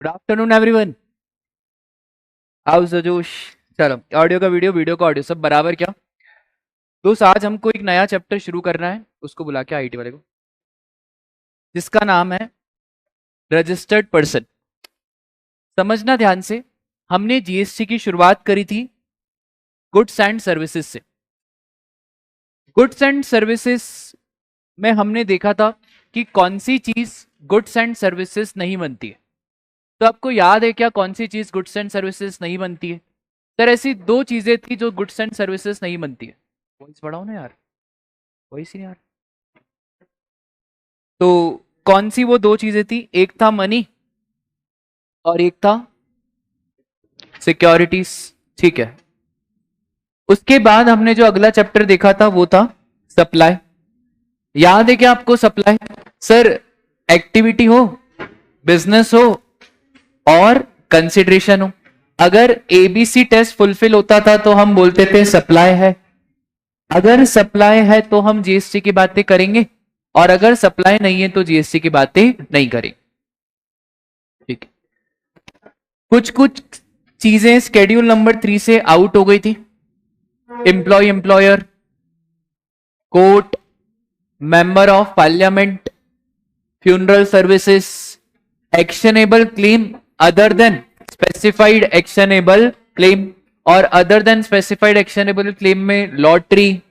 Good afternoon everyone. House जोश। चलो, audio का वीडियो, वीडियो का ऑडियो, सब बराबर क्या? दोस्त, आज हमको एक नया चैप्टर शुरू करना है, उसको बुला के आईटी वाले को, जिसका नाम है रजिस्टर्ड पर्सन। समझना ध्यान से। हमने जीएसटी की शुरुआत करी थी गुड्स एंड सर्विसेज से। गुड्स एंड सर्विसेज में हमने देखा था कि कौन सी चीज गुड्स एंड सर्विसेज नहीं बनती है। तो आपको याद है क्या कौन सी चीज गुड्स एंड सर्विसेज नहीं बनती है? सर, ऐसी दो चीजें थी जो गुड्स एंड सर्विसेज नहीं बनती है। वॉइस बढ़ाओ ना यार, वॉइस ही यार। तो कौन सी वो दो चीजें थी? एक था मनी और एक था सिक्योरिटीज। ठीक है। उसके बाद हमने जो अगला चैप्टर देखा था वो था सप्लाई। याद है क्या आपको सप्लाई? सर, एक्टिविटी हो, बिजनेस हो और कंसिडरेशन हो। अगर एबीसी टेस्ट फुलफिल होता था तो हम बोलते थे सप्लाई है। अगर सप्लाई है तो हम जीएसटी की बातें करेंगे, और अगर सप्लाई नहीं है तो जीएसटी की बातें नहीं करेंगे। ठीक है। कुछ कुछ चीजें स्केड्यूल नंबर 3 से आउट हो गई थी। Employ employer, court, member of parliament, funeral services, actionable claim other than specified actionable claim. और other than specified actionable claim में lottery,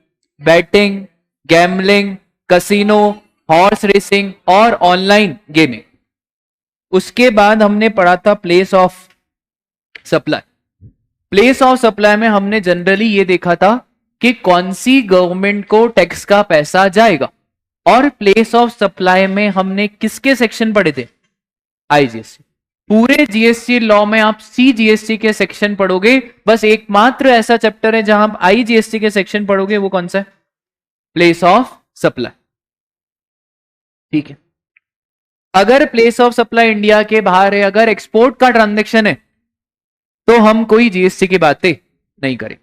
betting, gambling, casino, horse racing और ऑनलाइन गेमिंग। उसके बाद हमने पढ़ा था place of supply. Place of supply में हमने जनरली ये देखा था कि कौन सी गवर्नमेंट को टैक्स का पैसा जाएगा। और प्लेस ऑफ सप्लाई में हमने किसके सेक्शन पढ़े थे? आईजीएसटी। पूरे जीएसटी लॉ में आप सीजीएसटी के सेक्शन पढ़ोगे, बस एकमात्र ऐसा चैप्टर है जहां आप आईजीएसटी के सेक्शन पढ़ोगे, वो कौन सा है? Place of supply. ठीक है। अगर प्लेस ऑफ सप्लाई इंडिया के बाहर है, अगर एक्सपोर्ट का ट्रांजैक्शन है, तो हम कोई जीएसटी की बातें नहीं करें।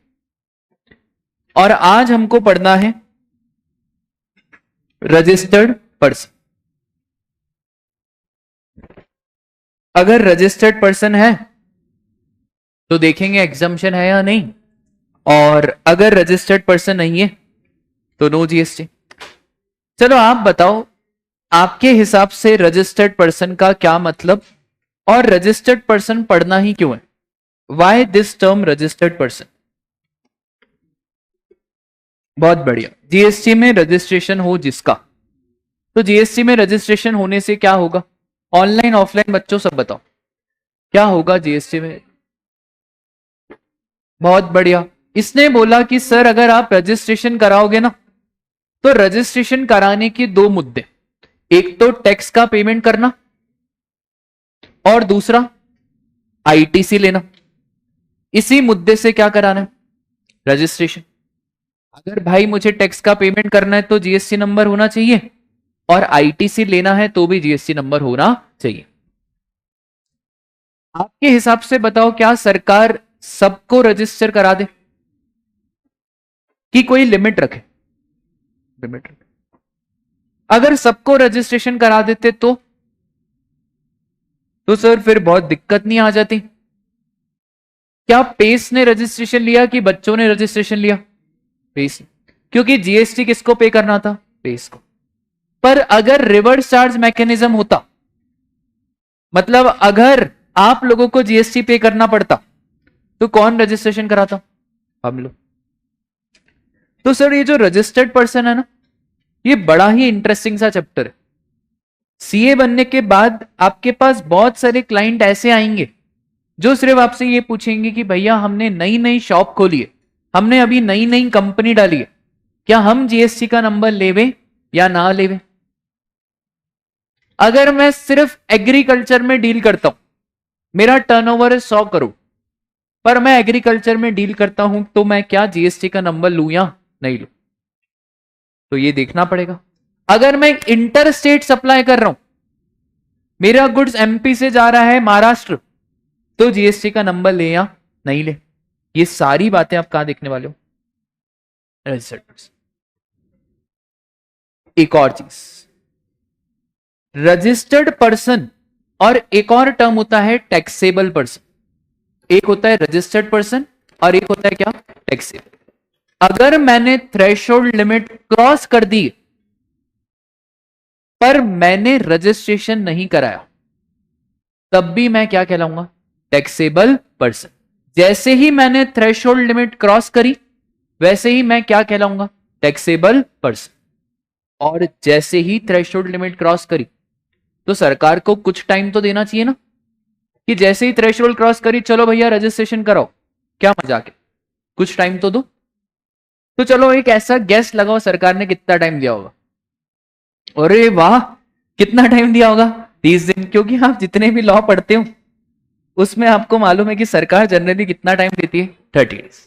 और आज हमको पढ़ना है रजिस्टर्ड पर्सन। अगर रजिस्टर्ड पर्सन है तो देखेंगे एग्जम्पशन है या नहीं, और अगर रजिस्टर्ड पर्सन नहीं है तो नो जीएसटी। चलो आप बताओ, आपके हिसाब से रजिस्टर्ड पर्सन का क्या मतलब, और रजिस्टर्ड पर्सन पढ़ना ही क्यों है? Why this term registered person? बहुत बढ़िया। जीएसटी में रजिस्ट्रेशन हो जिसका, तो जीएसटी में रजिस्ट्रेशन होने से क्या होगा? ऑनलाइन ऑफलाइन बच्चों सब बताओ, क्या होगा जीएसटी में? बहुत बढ़िया। इसने बोला कि सर अगर आप रजिस्ट्रेशन कराओगे ना, तो रजिस्ट्रेशन कराने के दो मुद्दे, एक तो टैक्स का पेमेंट करना और दूसरा आईटीसी लेना। इसी मुद्दे से क्या कराना है? रजिस्ट्रेशन। अगर भाई मुझे टैक्स का पेमेंट करना है तो जीएसटी नंबर होना चाहिए, और आईटीसी लेना है तो भी जीएसटी नंबर होना चाहिए। आपके हिसाब से बताओ, क्या सरकार सबको रजिस्टर करा दे कि कोई लिमिट रखे? लिमिट रखे। अगर सबको रजिस्ट्रेशन करा देते तो सर फिर बहुत दिक्कत नहीं आ जाती? क्या पेस ने रजिस्ट्रेशन लिया कि बच्चों ने रजिस्ट्रेशन लिया? पेस। क्योंकि जीएसटी किसको पे करना था? पेस को। पर अगर रिवर्स चार्ज मैकेनिज्म होता, मतलब अगर आप लोगों को जीएसटी पे करना पड़ता, तो कौन रजिस्ट्रेशन कराता? हम लोग। तो सर ये जो रजिस्टर्ड पर्सन है ना, ये बड़ा ही इंटरेस्टिंग सा चैप्टर है। सीए बनने के बाद आपके पास बहुत सारे क्लाइंट ऐसे आएंगे जो सिर्फ आपसे ये पूछेंगे कि भैया हमने नई नई शॉप खोली है, हमने अभी नई नई कंपनी डाली है, क्या हम जीएसटी का नंबर लेवे या ना लेवे? अगर मैं सिर्फ एग्रीकल्चर में डील करता हूं, मेरा टर्नओवर है 100 करोड़, पर मैं एग्रीकल्चर में डील करता हूं, तो मैं क्या जीएसटी का नंबर लूं या नहीं लूं? तो ये देखना पड़ेगा। अगर मैं इंटर स्टेट सप्लाई कर रहा हूं, मेरा गुड्स एमपी से जा रहा है महाराष्ट्र, तो जीएसटी का नंबर ले या नहीं ले? ये सारी बातें आप कहां देखने वाले हो? रजिस्टर्ड। एक और चीज, रजिस्टर्ड पर्सन और एक और टर्म होता है टैक्सेबल पर्सन। एक होता है रजिस्टर्ड पर्सन और एक होता है क्या, टैक्सेबल। अगर मैंने थ्रेशोल्ड लिमिट क्रॉस कर दी पर मैंने रजिस्ट्रेशन नहीं कराया, तब भी मैं क्या कहलाऊंगा, टैक्सेबल पर्सन। जैसे ही मैंने थ्रेशोल्ड लिमिट क्रॉस करी वैसे ही मैं क्या कहलाऊंगा, टैक्सेबल पर्सन। और जैसे ही थ्रेशोल्ड लिमिट क्रॉस करी तो सरकार को कुछ टाइम तो देना चाहिए ना, कि जैसे ही थ्रेशोल्ड क्रॉस करी चलो भैया रजिस्ट्रेशन कराओ, क्या मजाक है, कुछ टाइम तो दो। तो चलो एक ऐसा गेस लगाओ सरकार ने कितना टाइम दिया होगा। अरे वाह, कितना टाइम दिया होगा, 30 दिन। क्योंकि आप जितने भी लॉ पढ़ते हो उसमें आपको मालूम है कि सरकार जनरली कितना टाइम देती है, 30 डेज।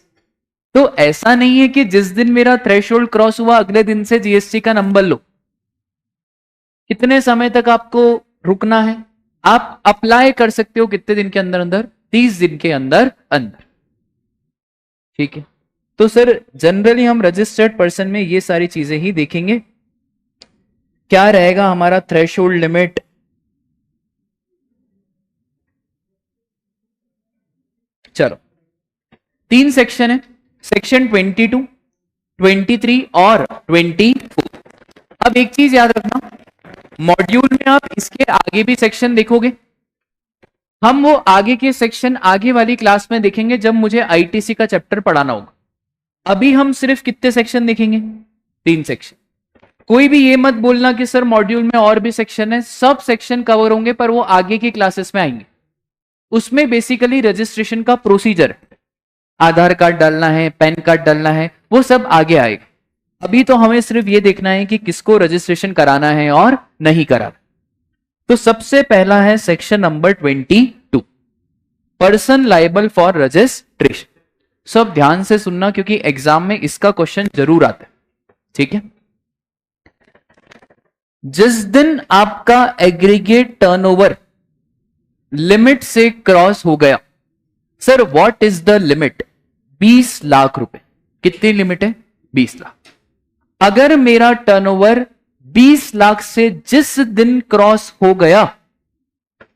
तो ऐसा नहीं है कि जिस दिन मेरा थ्रेशोल्ड क्रॉस हुआ अगले दिन से जीएसटी का नंबर लो। कितने समय तक आपको रुकना है, आप अप्लाई कर सकते हो कितने दिन के अंदर अंदर, 30 दिन के अंदर अंदर। ठीक है, तो सर जनरली हम रजिस्टर्ड पर्सन में ये सारी चीजें ही देखेंगे। क्या रहेगा हमारा थ्रेशोल्ड लिमिट, चलो 3 सेक्शन है, सेक्शन 22, 23 और 24। अब एक चीज याद रखना, मॉड्यूल में आप इसके आगे भी सेक्शन देखोगे, हम वो आगे के सेक्शन आगे वाली क्लास में देखेंगे जब मुझे आईटीसी का चैप्टर पढ़ाना होगा। अभी हम सिर्फ कितने सेक्शन देखेंगे, 3 सेक्शन। कोई भी ये मत बोलना कि सर मॉड्यूल में और भी सेक्शन है, सब सेक्शन कवर होंगे पर वो आगे की क्लासेस में आएंगे। उसमें बेसिकली रजिस्ट्रेशन का प्रोसीजर, आधार कार्ड डालना है, पैन कार्ड डालना है, वो सब आगे आएगा। अभी तो हमें सिर्फ ये देखना है कि किसको रजिस्ट्रेशन कराना है और नहीं कराना। तो सबसे पहला है section number 22, person liable for registration. सब ध्यान से सुनना क्योंकि एग्जाम में इसका क्वेश्चन जरूर आता है। ठीक है, जिस दिन आपका एग्रीगेट टर्नओवर लिमिट से क्रॉस हो गया, sir what is the limit, 20 lakh रुपए। कितनी लिमिट है, 20 लाख। अगर मेरा टर्नओवर 20 लाख से जिस दिन क्रॉस हो गया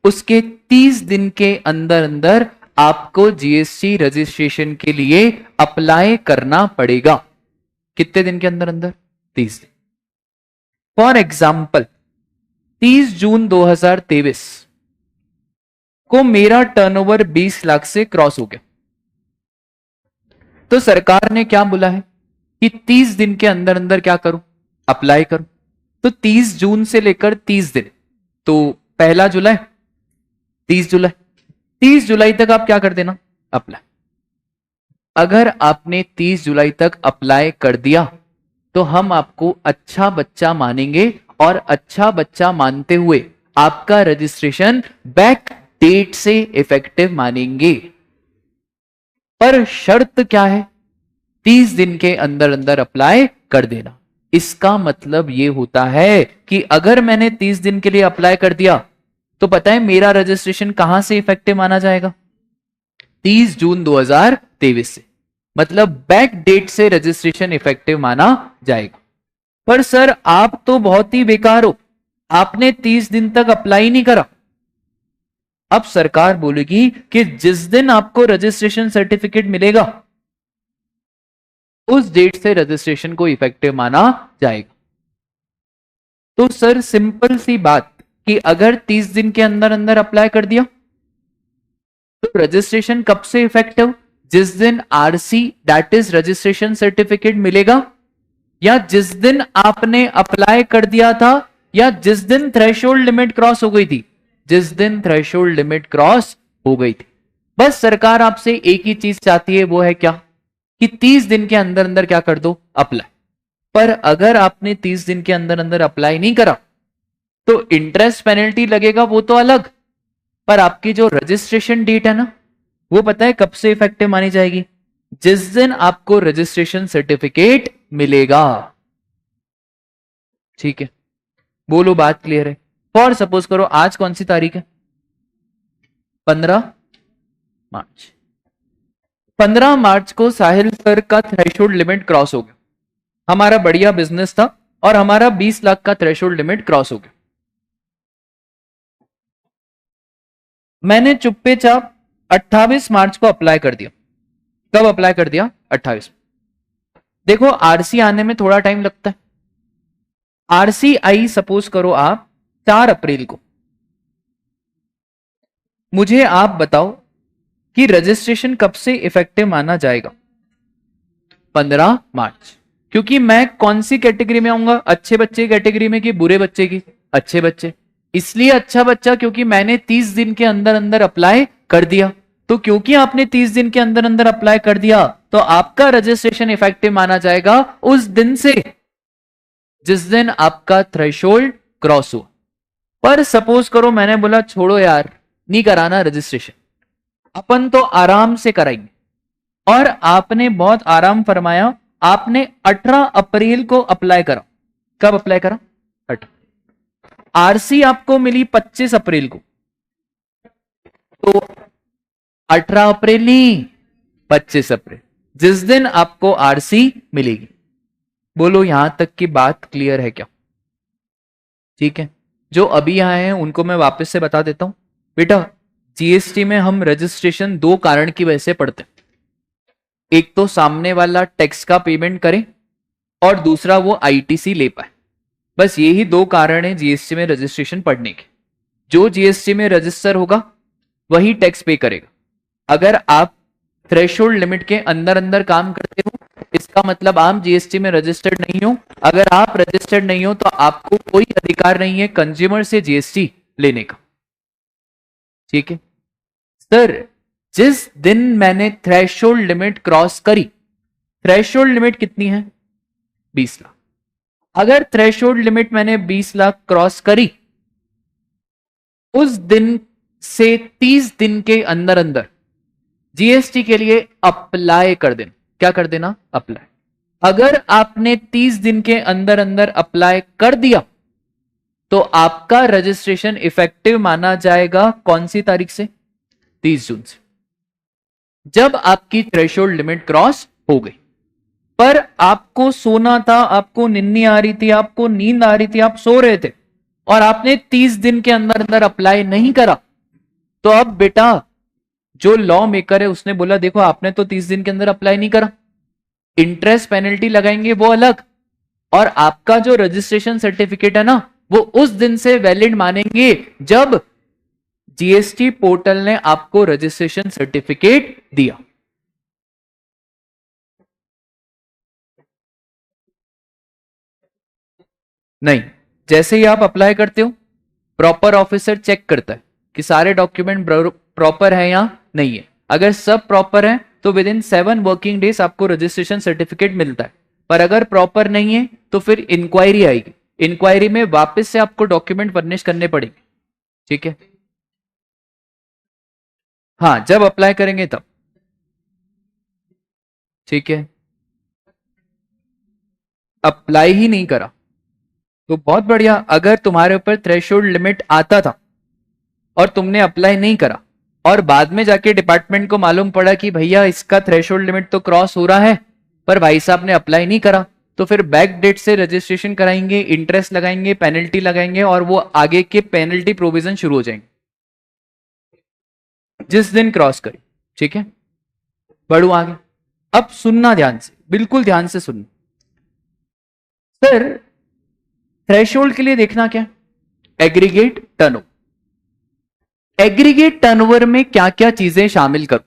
उसके 30 दिन के अंदर अंदर आपको जीएसटी रजिस्ट्रेशन के लिए अप्लाई करना पड़ेगा। कितने दिन के अंदर अंदर, 30 दिन। फॉर एग्जाम्पल 30 जून 2023 को मेरा टर्नओवर 20 लाख से क्रॉस हो गया, तो सरकार ने क्या बोला है कि 30 दिन के अंदर अंदर क्या करूं, अप्लाई करूं। तो 30 जून से लेकर 30 दिन, तो 1 जुलाई, 30 जुलाई, 30 जुलाई तक आप क्या कर देना, अप्लाई। अगर आपने 30 जुलाई तक अप्लाई कर दिया तो हम आपको अच्छा बच्चा मानेंगे और अच्छा बच्चा मानते हुए आपका रजिस्ट्रेशन बैक डेट से इफेक्टिव मानेंगे। पर शर्त क्या है, 30 दिन के अंदर अंदर अप्लाई कर देना। इसका मतलब यह होता है कि अगर मैंने 30 दिन के लिए अप्लाई कर दिया तो पता है मेरा रजिस्ट्रेशन कहां से इफेक्टिव माना जाएगा, 30 जून 2023 से। मतलब बैक डेट से रजिस्ट्रेशन इफेक्टिव माना जाएगा। पर सर आप तो बहुत ही बेकार हो, आपने 30 दिन तक अप्लाई नहीं करा। अब सरकार बोलेगी कि जिस दिन आपको रजिस्ट्रेशन सर्टिफिकेट मिलेगा उस डेट से रजिस्ट्रेशन को इफेक्टिव माना जाएगा। तो सर सिंपल सी बात कि अगर 30 दिन के अंदर अंदर अप्लाई कर दिया तो रजिस्ट्रेशन कब से इफेक्टिव, जिस दिन RC that is registration certificate मिलेगा, या जिस दिन आपने अप्लाई कर दिया था, या जिस दिन थ्रेशोल्ड लिमिट क्रॉस हो गई थी, जिस दिन थ्रेशोल्ड लिमिट क्रॉस हो गई थी। बस सरकार आपसे एक ही चीज चाहती है, वो है क्या, कि 30 दिन के अंदर अंदर क्या कर दो, अप्लाई। पर अगर आपने 30 दिन के अंदर अंदर अप्लाई नहीं करा तो इंटरेस्ट पेनल्टी लगेगा, वो तो अलग, पर आपकी जो रजिस्ट्रेशन डेट है ना, वो पता है कब से इफेक्टिव मानी जाएगी, जिस दिन आपको रजिस्ट्रेशन सर्टिफिकेट मिलेगा। ठीक है, बोलो बात क्लियर है। फॉर सपोज करो आज कौन सी तारीख है, 15 मार्च। 15 मार्च को साहिल सर का थ्रेशोल्ड लिमिट क्रॉस हो गया, हमारा बढ़िया बिजनेस था और हमारा 20 लाख का थ्रेशोल्ड लिमिट क्रॉस हो गया। मैंने चुप्पे चाप 28 मार्च को अप्लाई कर दिया। कब अप्लाई कर दिया? 28। देखो आरसी आने में थोड़ा टाइम लगता है। आरसी आई सपोज करो आप 4 अप्रैल को। मुझे आप बताओ कि रजिस्ट्रेशन कब से इफेक्टिव माना जाएगा? 15 मार्च। क्योंकि मैं कौन सी कैटेगरी में आऊंगा? अच्छे बच्चे की कैटेगरी में कि बुरे बच्चे की? अच्छे बच्चे। इसलिए अच्छा बच्चा क्योंकि मैंने 30 दिन के अंदर अंदर अप्लाई कर दिया। तो क्योंकि आपने 30 दिन के अंदर अंदर अप्लाई कर दिया तो आपका रजिस्ट्रेशन इफेक्टिव माना जाएगा उस दिन से जिस दिन आपका थ्रेशोल्ड क्रॉस हुआ। पर सपोज करो मैंने बोला छोड़ो यार, नहीं कराना रजिस्ट्रेशन, अपन तो आराम से कराएंगे, और आपने बहुत आराम फरमाया, आपने 18 अप्रैल को अप्लाई करा। कब अप्लाई करा? 18। आरसी आपको मिली 25 अप्रैल को, तो 18 अप्रैल नहीं 25 अप्रैल जिस दिन आपको आरसी मिलेगी। बोलो यहां तक की बात क्लियर है क्या? ठीक है, जो अभी आए हैं उनको मैं वापस से बता देता हूं। बेटा जीएसटी में हम रजिस्ट्रेशन 2 कारण की वजह से पढ़ते हैं। एक तो सामने वाला टैक्स का पेमेंट करे और दूसरा वो आईटीसी ले पाए। बस यही 2 कारण है जीएसटी में रजिस्ट्रेशन पढ़ने के। जो जीएसटी में रजिस्टर होगा वही टैक्स पे करेगा। अगर आप थ्रेशोल्ड लिमिट के अंदर अंदर काम करते हो इसका मतलब आप जीएसटी में रजिस्टर्ड नहीं हो। अगर आप रजिस्टर्ड नहीं हो तो आपको कोई अधिकार नहीं है कंज्यूमर से जीएसटी लेने का। ठीक है सर, जिस दिन मैंने थ्रेशोल्ड लिमिट क्रॉस करी, थ्रेशोल्ड लिमिट कितनी है? 20 लाख। अगर थ्रेशोल्ड लिमिट मैंने 20 लाख क्रॉस करी, उस दिन से 30 दिन के अंदर अंदर जीएसटी के लिए अप्लाई कर देना। क्या कर देना? अप्लाई। अगर आपने 30 दिन के अंदर अंदर अप्लाई कर दिया तो आपका रजिस्ट्रेशन इफेक्टिव माना जाएगा कौन सी तारीख से? 30 जून से, जब आपकी थ्रेशोल्ड लिमिट क्रॉस हो गई। पर आपको सोना था, आपको निन्नी आ रही थी, आपको नींद आ रही थी, आप सो रहे थे और आपने 30 दिन के अंदर अंदर अप्लाई नहीं करा, तो अब बेटा जो लॉ मेकर है उसने बोला देखो आपने तो 30 दिन के अंदर अप्लाई नहीं करा, इंटरेस्ट पेनल्टी लगाएंगे वो अलग, और आपका जो रजिस्ट्रेशन सर्टिफिकेट है ना वो उस दिन से वैलिड मानेंगे जब जीएसटी पोर्टल ने आपको रजिस्ट्रेशन सर्टिफिकेट दिया। नहीं, जैसे ही आप अप्लाई करते हो प्रॉपर ऑफिसर चेक करता है कि सारे डॉक्यूमेंट प्रॉपर है या नहीं है। अगर सब प्रॉपर है तो विद इन 7 वर्किंग डेज आपको रजिस्ट्रेशन सर्टिफिकेट मिलता है। पर अगर प्रॉपर नहीं है तो फिर इंक्वायरी आएगी, इंक्वायरी में वापस से आपको डॉक्यूमेंट फर्निश करने पड़ेंगे। ठीक है, हाँ जब अप्लाई करेंगे तब। ठीक है, अप्लाई ही नहीं करा तो बहुत बढ़िया। अगर तुम्हारे ऊपर थ्रेशोल्ड लिमिट आता था और तुमने अप्लाई नहीं करा और बाद में जाके डिपार्टमेंट को मालूम पड़ा कि भैया इसका थ्रेशोल्ड लिमिट तो क्रॉस हो रहा है पर भाई साहब ने अप्लाई नहीं करा, तो फिर बैक डेट से रजिस्ट्रेशन कराएंगे, इंटरेस्ट लगाएंगे, पेनल्टी लगाएंगे और वो आगे के पेनल्टी प्रोविजन शुरू हो जाएंगे जिस दिन क्रॉस करें। ठीक है, बढ़ू आगे। अब सुनना ध्यान से, बिल्कुल ध्यान से सुनना। सर थ्रेशोल्ड के लिए देखना क्या? Aggregate turnover. एग्रीगेट टर्नओवर में क्या क्या चीजें शामिल करो?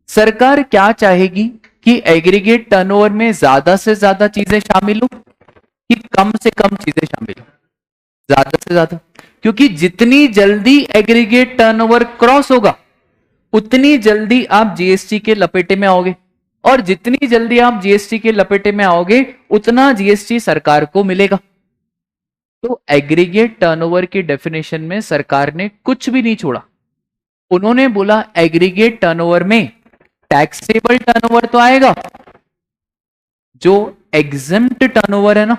सरकार क्या चाहेगी कि एग्रीगेट टर्नओवर में ज्यादा से ज्यादा चीजें शामिल हो कि कम से कम चीजें शामिल हो? ज्यादा से ज्यादा, क्योंकि जितनी जल्दी एग्रीगेट टर्नओवर क्रॉस होगा उतनी जल्दी आप जीएसटी के लपेटे में आओगे, और जितनी जल्दी आप जीएसटी के लपेटे में आओगे उतना जीएसटी सरकार को मिलेगा। तो एग्रीगेट टर्नओवर की डेफिनेशन में सरकार ने कुछ भी नहीं छोड़ा। उन्होंने बोला एग्रीगेट टर्नओवर में टैक्सेबल टर्नओवर तो आएगा, जो एग्जेम्प्ट टर्नओवर है ना,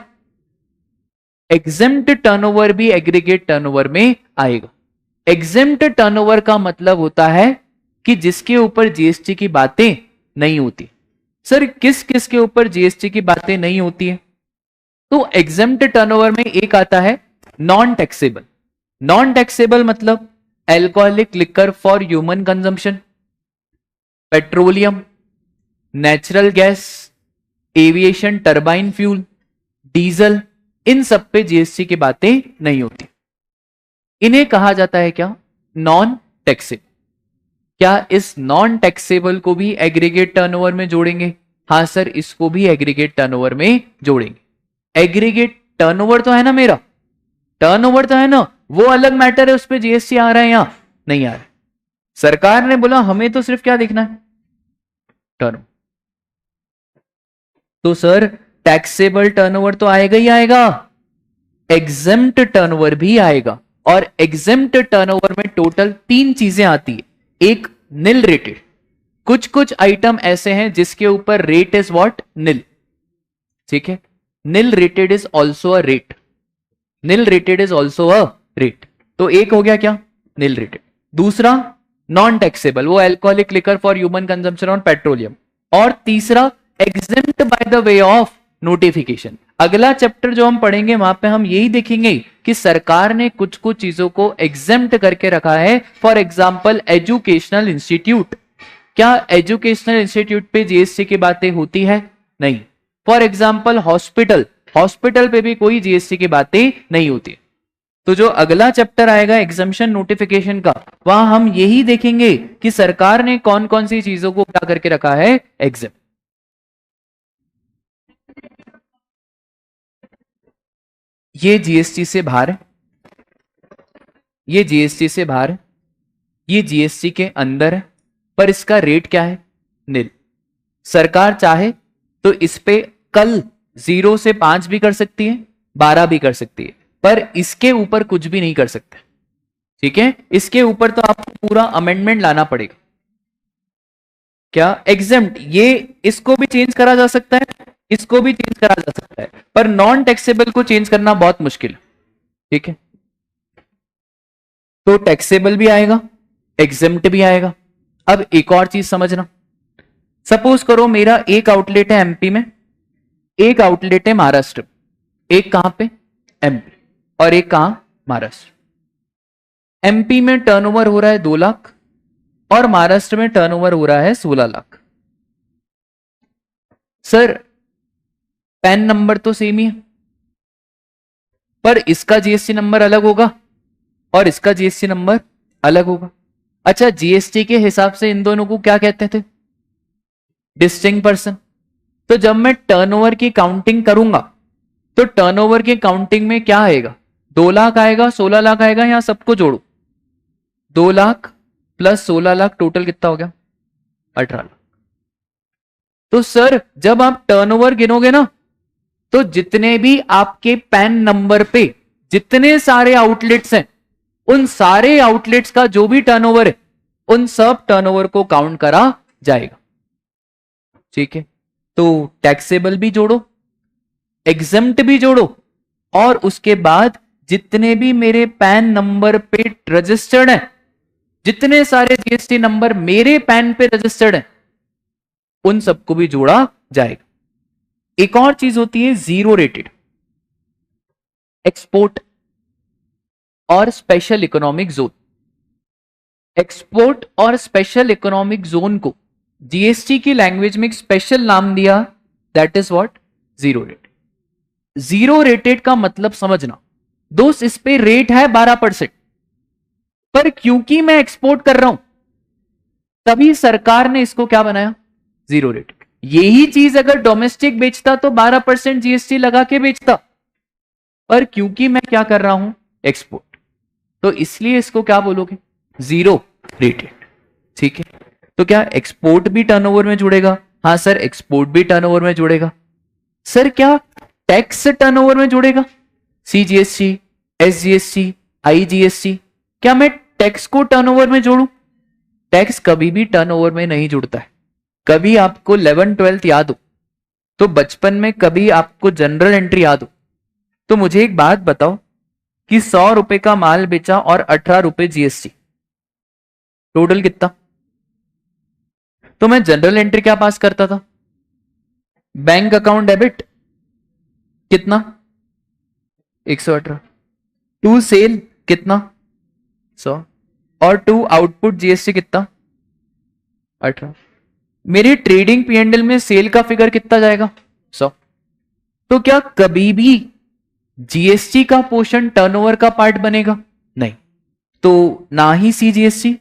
एग्जेम्प्ट टर्नओवर भी एग्रीगेट टर्नओवर में आएगा। एग्जेम्प्ट टर्नओवर का मतलब होता है कि जिसके ऊपर जीएसटी की बातें नहीं होती। सर किस किस के ऊपर जीएसटी की बातें नहीं होती है? तो एग्जेम्प्ट टर्नओवर में एक आता है नॉन टैक्सेबल। नॉन टैक्सेबल मतलब alcoholic liquor for human consumption, petroleum, natural gas, aviation turbine fuel, diesel, इन सब पे जीएसटी की बातें नहीं होती। इन्हें कहा जाता है क्या? Non taxable. क्या इस नॉन टैक्सेबल को भी एग्रीगेट टर्नओवर में जोड़ेंगे? हाँ सर, इसको भी एग्रीगेट टर्नओवर में जोड़ेंगे। एग्रीगेट टर्नओवर तो है ना, मेरा टर्नओवर तो है ना, वो अलग मैटर है, उस पर जीएसटी आ रहा है या नहीं आ रहा है? सरकार ने बोला हमें तो सिर्फ क्या देखना है? टर्न। तो सर टैक्सेबल टर्नओवर तो आएगा ही आएगा, एग्जेम्प्ट टर्नओवर भी आएगा। और एग्जेम्प्ट टर्नओवर में टोटल 3 चीजें आती है। एक निल रेटेड, कुछ कुछ आइटम ऐसे हैं जिसके ऊपर रेट इज व्हाट? निल। ठीक है, निल rated is also a rate, nil rated is also a rate. तो एक हो गया क्या? निल रेटेड। दूसरा नॉन टैक्सेबल, वो alcoholic liquor for human consumption और पेट्रोलियम। और तीसरा exempt by the way of notification. अगला चैप्टर जो हम पढ़ेंगे वहां पे हम यही देखेंगे कि सरकार ने कुछ कुछ चीजों को एग्जेम्प्ट करके रखा है। फॉर एग्जाम्पल एजुकेशनल इंस्टीट्यूट, क्या एजुकेशनल इंस्टीट्यूट पे जीएसटी की बातें होती है? नहीं। फॉर एग्जाम्पल हॉस्पिटल, हॉस्पिटल पे भी कोई जीएसटी की बातें नहीं होती। तो जो अगला चैप्टर आएगा एग्जम्पशन नोटिफिकेशन का, वहां हम यही देखेंगे कि सरकार ने कौन कौन सी चीजों को क्या करके रखा है? एग्जेम्प्ट। ये जीएसटी से बाहर है, ये जीएसटी से बाहर है, ये जीएसटी के अंदर है, पर इसका रेट क्या है? निल। सरकार चाहे तो इस पे कल 0 से 5 भी कर सकती है, 12 भी कर सकती है, पर इसके ऊपर कुछ भी नहीं कर सकते। ठीक है, इसके ऊपर तो आपको पूरा अमेंडमेंट लाना पड़ेगा। क्या? एग्जेम्प्ट, ये इसको भी चेंज करा जा सकता है, इसको भी चेंज करा जा सकता है, पर नॉन टैक्सेबल को चेंज करना बहुत मुश्किल है। ठीक है, तो टैक्सेबल भी आएगा, एग्जेम्प्ट भी आएगा। अब एक और चीज समझना, सपोज करो मेरा एक आउटलेट है एमपी में, एक आउटलेट है महाराष्ट्र, एक कहां पे? एमपी, और एक कहां? महाराष्ट्र। एमपी में टर्नओवर हो रहा है 2 लाख और महाराष्ट्र में टर्नओवर हो रहा है 16 लाख। सर पैन नंबर तो सेम ही है, पर इसका जीएसटी नंबर अलग होगा और इसका जीएसटी नंबर अलग होगा। अच्छा, जीएसटी के हिसाब से इन दोनों को क्या कहते थे? Distinct person. तो जब मैं टर्नओवर की काउंटिंग करूंगा तो टर्नओवर की काउंटिंग में क्या आएगा? 2 लाख आएगा, 16 लाख आएगा, यहां सबको जोड़ो, 2 लाख प्लस 16 लाख टोटल कितना हो गया? 18 लाख। तो सर जब आप टर्नओवर गिनोगे ना, तो जितने भी आपके पैन नंबर पे जितने सारे आउटलेट्स हैं, उन सारे आउटलेट्स का जो भी टर्नओवर है, उन सब टर्नओवर को काउंट करा जाएगा। ठीक है, तो टैक्सेबल भी जोड़ो, एग्जेम्प्ट भी जोड़ो, और उसके बाद जितने भी मेरे पैन नंबर पे रजिस्टर्ड हैं, जितने सारे जीएसटी नंबर मेरे पैन पे रजिस्टर्ड हैं, उन सबको भी जोड़ा जाएगा। एक और चीज होती है जीरो रेटेड, एक्सपोर्ट और स्पेशल इकोनॉमिक जोन। एक्सपोर्ट और स्पेशल इकोनॉमिक जोन को जीएसटी की लैंग्वेज में एक स्पेशल नाम दिया, that is what? Zero rated. Zero rated का मतलब समझना दोस्त, इस पे रेट है 12%, पर क्योंकि मैं एक्सपोर्ट कर रहा हूं तभी सरकार ने इसको क्या बनाया? Zero rated. यही चीज अगर डोमेस्टिक बेचता तो 12% जीएसटी लगा के बेचता, पर क्योंकि मैं क्या कर रहा हूं? एक्सपोर्ट, तो इसलिए इसको क्या बोलोगे? Zero rated. ठीक है, तो क्या एक्सपोर्ट भी टर्नओवर में जुड़ेगा? हाँ सर, एक्सपोर्ट भी टर्नओवर में जुड़ेगा। सर क्या टैक्स टर्नओवर में जुड़ेगा? सीजीएसटी, एसजीएसटी, आईजीएसटी, क्या मैं टैक्स को टर्नओवर में जोड़ूं? टैक्स कभी भी टर्नओवर में नहीं जुड़ता है। कभी आपको 11th-12th याद हो तो बचपन में कभी आपको जनरल एंट्री याद हो तो मुझे एक बात बताओ कि 100 रुपए का माल बेचा और 18 रुपए जीएसटी, टोटल कितना? तो मैं जनरल एंट्री क्या पास करता था? बैंक अकाउंट डेबिट कितना? 118। टू सेल कितना? 100। और 2 आउटपुट जीएसटी कितना 18। मेरी ट्रेडिंग पीएनएल में सेल का फिगर कितना जाएगा 100। तो क्या कभी भी जीएसटी का पोर्शन टर्नओवर का पार्ट बनेगा नहीं। तो ना ही सीजीएसटी,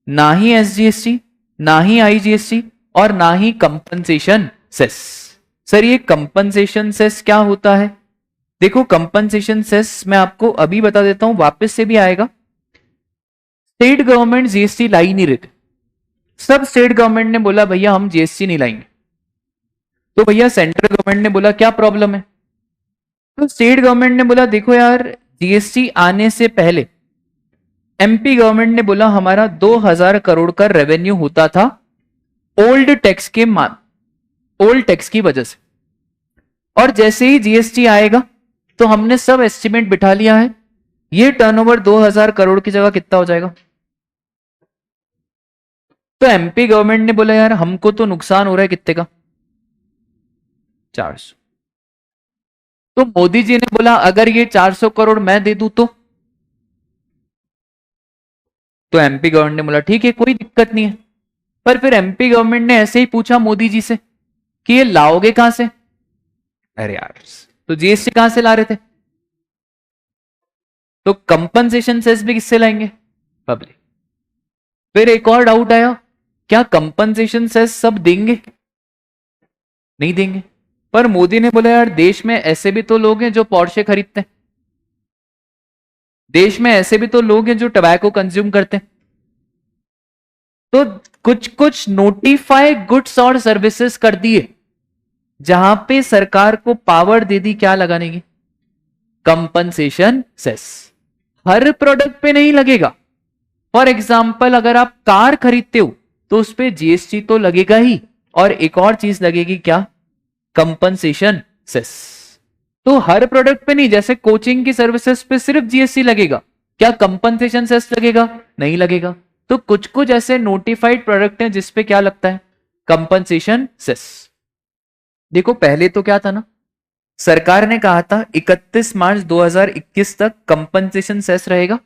ना ही एसजीएसटी, ना ही आईजीएसटी और ना ही कंपनसेशन सेस। सर ये कंपनसेशन सेस क्या होता है? देखो कंपनसेशन सेस मैं आपको अभी बता देता हूं, वापस से भी आएगा। स्टेट गवर्नमेंट जीएसटी ला ही नहीं रहे थे, सब स्टेट गवर्नमेंट ने बोला भैया हम जीएसटी नहीं लाएंगे। तो भैया सेंट्रल गवर्नमेंट ने बोला क्या प्रॉब्लम है? तो स्टेट गवर्नमेंट ने बोला देखो यार जीएसटी आने से पहले एमपी गवर्नमेंट ने बोला हमारा 2000 करोड़ का रेवेन्यू होता था ओल्ड टैक्स की वजह से, और जैसे ही जीएसटी आएगा तो हमने सब एस्टिमेट बिठा लिया है, ये टर्नओवर 2000 करोड़ की जगह कितना हो जाएगा। तो एमपी गवर्नमेंट ने बोला यार हमको तो नुकसान हो रहा है कितने का 400। तो मोदी जी ने बोला अगर ये 400 करोड़ मैं दे दूं तो एमपी गवर्नमेंट ने बोला ठीक है कोई दिक्कत नहीं है। पर फिर एमपी गवर्नमेंट ने ऐसे ही पूछा मोदी जी से कि ये लाओगे कहां से? अरे यार तो जीएसटी कहां से ला रहे थे? तो कंपनसेशन सेस भी किससे लाएंगे? पब्लिक। फिर एक और डाउट आया, क्या कंपनसेशन सेस सब देंगे? नहीं देंगे। पर मोदी ने बोला यार देश में ऐसे भी तो लोग हैं जो पोर्शे खरीदते हैं, देश में ऐसे भी तो लोग हैं जो टबैको कंज्यूम करते हैं। तो कुछ कुछ नोटिफाई गुड्स और सर्विसेज कर दिए जहां पे सरकार को पावर दे दी क्या लगाने की, कंपनसेशन सेस। हर प्रोडक्ट पे नहीं लगेगा। फॉर एग्जाम्पल अगर आप कार खरीदते हो तो उस पे जीएसटी तो लगेगा ही, और एक और चीज लगेगी क्या, कंपनसेशन सेस। तो हर प्रोडक्ट पे नहीं, जैसे कोचिंग की सर्विसेज पे सिर्फ जीएसटी लगेगा, क्या कंपनसेशन सेस लगेगा? नहीं लगेगा। तो कुछ कुछ ऐसे नोटिफाइड प्रोडक्ट हैं जिसपे क्या लगता है, कंपनसेशन सेस। देखो पहले तो क्या था ना, सरकार ने कहा था 31 मार्च 2021 तक कंपनसेशन सेस रहेगा,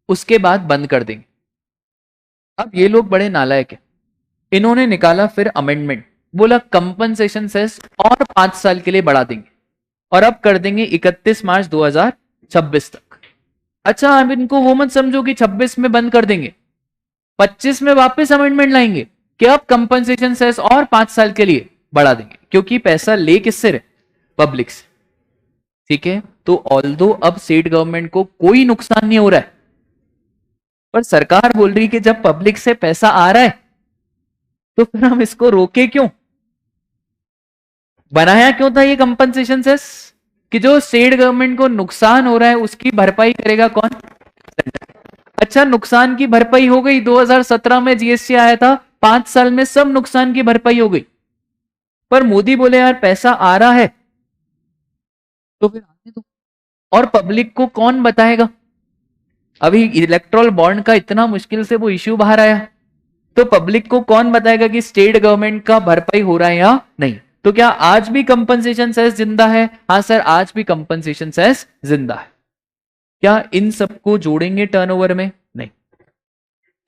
उसके बाद बंद कर देंगे। अब ये लोग बड़े नालायक हैं, इन्होंने निकाला फिर अमेंडमेंट, बोला कंपनसेशन सेस और 5 साल के लिए बढ़ा देंगे और अब कर देंगे 31 मार्च 2026 तक। अच्छा अब इनको वो मत समझो कि 26 में बंद कर देंगे, 25 में वापस अमेंडमेंट लाएंगे कि अब कंपनसेशन सेस और 5 साल के लिए बढ़ा देंगे, क्योंकि पैसा ले किससे रहे, पब्लिक से। ठीक है, तो ऑल्दो अब स्टेट गवर्नमेंट को कोई नुकसान नहीं हो रहा है, पर सरकार बोल रही कि जब पब्लिक से पैसा आ रहा है तो फिर हम इसको रोके क्यों? बनाया क्यों था ये कंपनसेशन सेस, कि जो स्टेट गवर्नमेंट को नुकसान हो रहा है उसकी भरपाई करेगा कौन? अच्छा नुकसान की भरपाई हो गई, 2017 में जीएसटी आया था, 5 साल में सब नुकसान की भरपाई हो गई। पर मोदी बोले यार पैसा आ रहा है तो फिर आने दो, और पब्लिक को कौन बताएगा? अभी इलेक्ट्रल बॉन्ड का इतना मुश्किल से वो इश्यू बाहर आया, तो पब्लिक को कौन बताएगा कि स्टेट गवर्नमेंट का भरपाई हो रहा है या नहीं? तो क्या आज भी कंपनसेशन सेस जिंदा है? हाँ सर आज भी कंपनसेशन सेस जिंदा है। क्या इन सबको जोड़ेंगे टर्नओवर में? नहीं।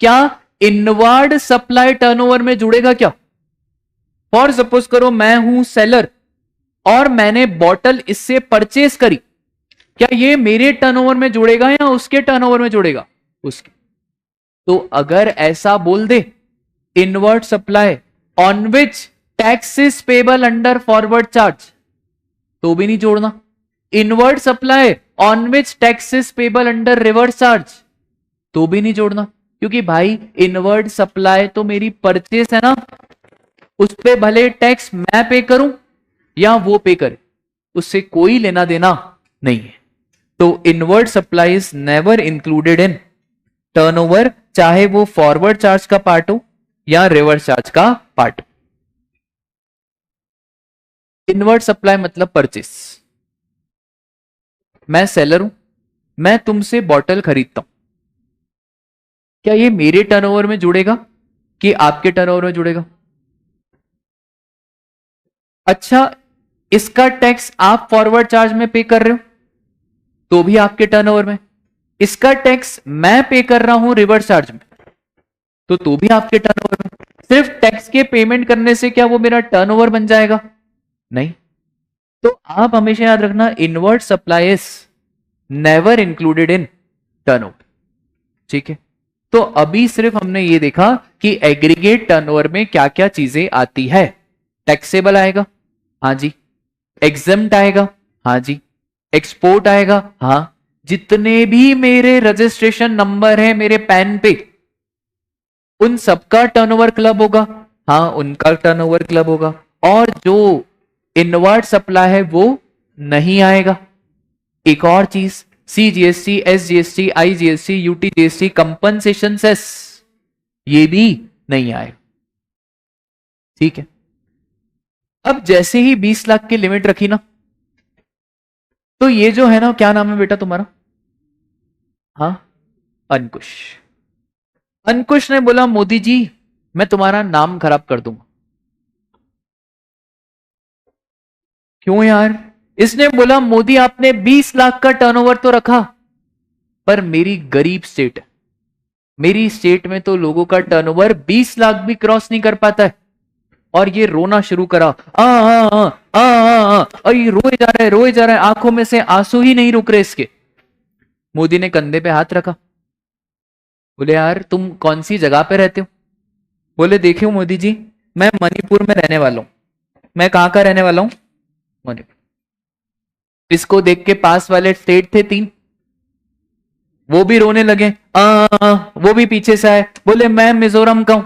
क्या इनवर्ड सप्लाई टर्नओवर में जुड़ेगा क्या? फॉर सपोज करो मैं हूं सेलर और मैंने बॉटल इससे परचेस करी, क्या ये मेरे टर्नओवर में जुड़ेगा या उसके टर्नओवर में जुड़ेगा? उसके। तो अगर ऐसा बोल दे inward supply on which tax is payable under forward charge, तो भी नहीं जोड़ना। Inward supply on which tax is payable under reverse charge, तो भी नहीं जोड़ना, क्योंकि भाई इनवर्ड सप्लाई तो मेरी परचेस है ना, उस पे भले टैक्स मैं पे करूं या वो पे करे, उससे कोई लेना देना नहीं है। तो inward supply is never included in turnover, चाहे वो फॉरवर्ड चार्ज का पार्ट हो या रिवर्स चार्ज का पार्ट। इनवर्ड सप्लाई मतलब परचेस। मैं सेलर हूं, मैं तुमसे बॉटल खरीदता हूं, क्या ये मेरे टर्नओवर में जुड़ेगा कि आपके टर्नओवर में जुड़ेगा? अच्छा इसका टैक्स आप फॉरवर्ड चार्ज में पे कर रहे हो तो भी आपके टर्नओवर में, इसका टैक्स मैं पे कर रहा हूं रिवर्स चार्ज में, तो भी आपके टर्नओवर में। सिर्फ टैक्स के पेमेंट करने से क्या वो मेरा टर्नओवर बन जाएगा? नहीं। तो आप हमेशा याद रखना, inward supply is never included in turnover. ठीक है, तो अभी सिर्फ हमने ये देखा कि एग्रीगेट टर्नओवर में क्या क्या चीजें आती है। टैक्सेबल आएगा, हाँ जी। एग्जम्प्ट आएगा, हाँ जी। एक्सपोर्ट आएगा, हाँ। जितने भी मेरे रजिस्ट्रेशन नंबर है मेरे पैन पे, उन सबका टर्नओवर क्लब होगा, हाँ उनका टर्नओवर क्लब होगा। और जो इनवर्ड सप्लाई है वो नहीं आएगा। एक और चीज, CGST, SGST, IGST, UTGST, compensation cess, ये भी नहीं आएगा। ठीक है, अब जैसे ही 20 लाख की लिमिट रखी ना, तो ये जो है ना, क्या नाम है बेटा तुम्हारा? हाँ, अंकुश। अंकुश ने बोला मोदी जी मैं तुम्हारा नाम खराब कर दूंगा। क्यों यार? इसने बोला मोदी आपने 20 लाख का टर्नओवर तो रखा, पर मेरी गरीब स्टेट है, मेरी स्टेट में तो लोगों का टर्नओवर 20 लाख भी क्रॉस नहीं कर पाता है। और ये रोना शुरू करा, ये रोए जा रहा है, आंखों में से आंसू ही नहीं रुक रहे इसके। मोदी ने कंधे पे हाथ रखा, बोले यार तुम कौन सी जगह पे रहते हो? बोले देखियो मोदी जी, मैं मणिपुर में रहने वाला हूं। मैं कहां का रहने वाला हूं? मणिपुर। इसको देख के पास वाले स्टेट थे 3, वो भी रोने लगे, वो भी पीछे से आए, बोले मैं मिजोरम का हूं,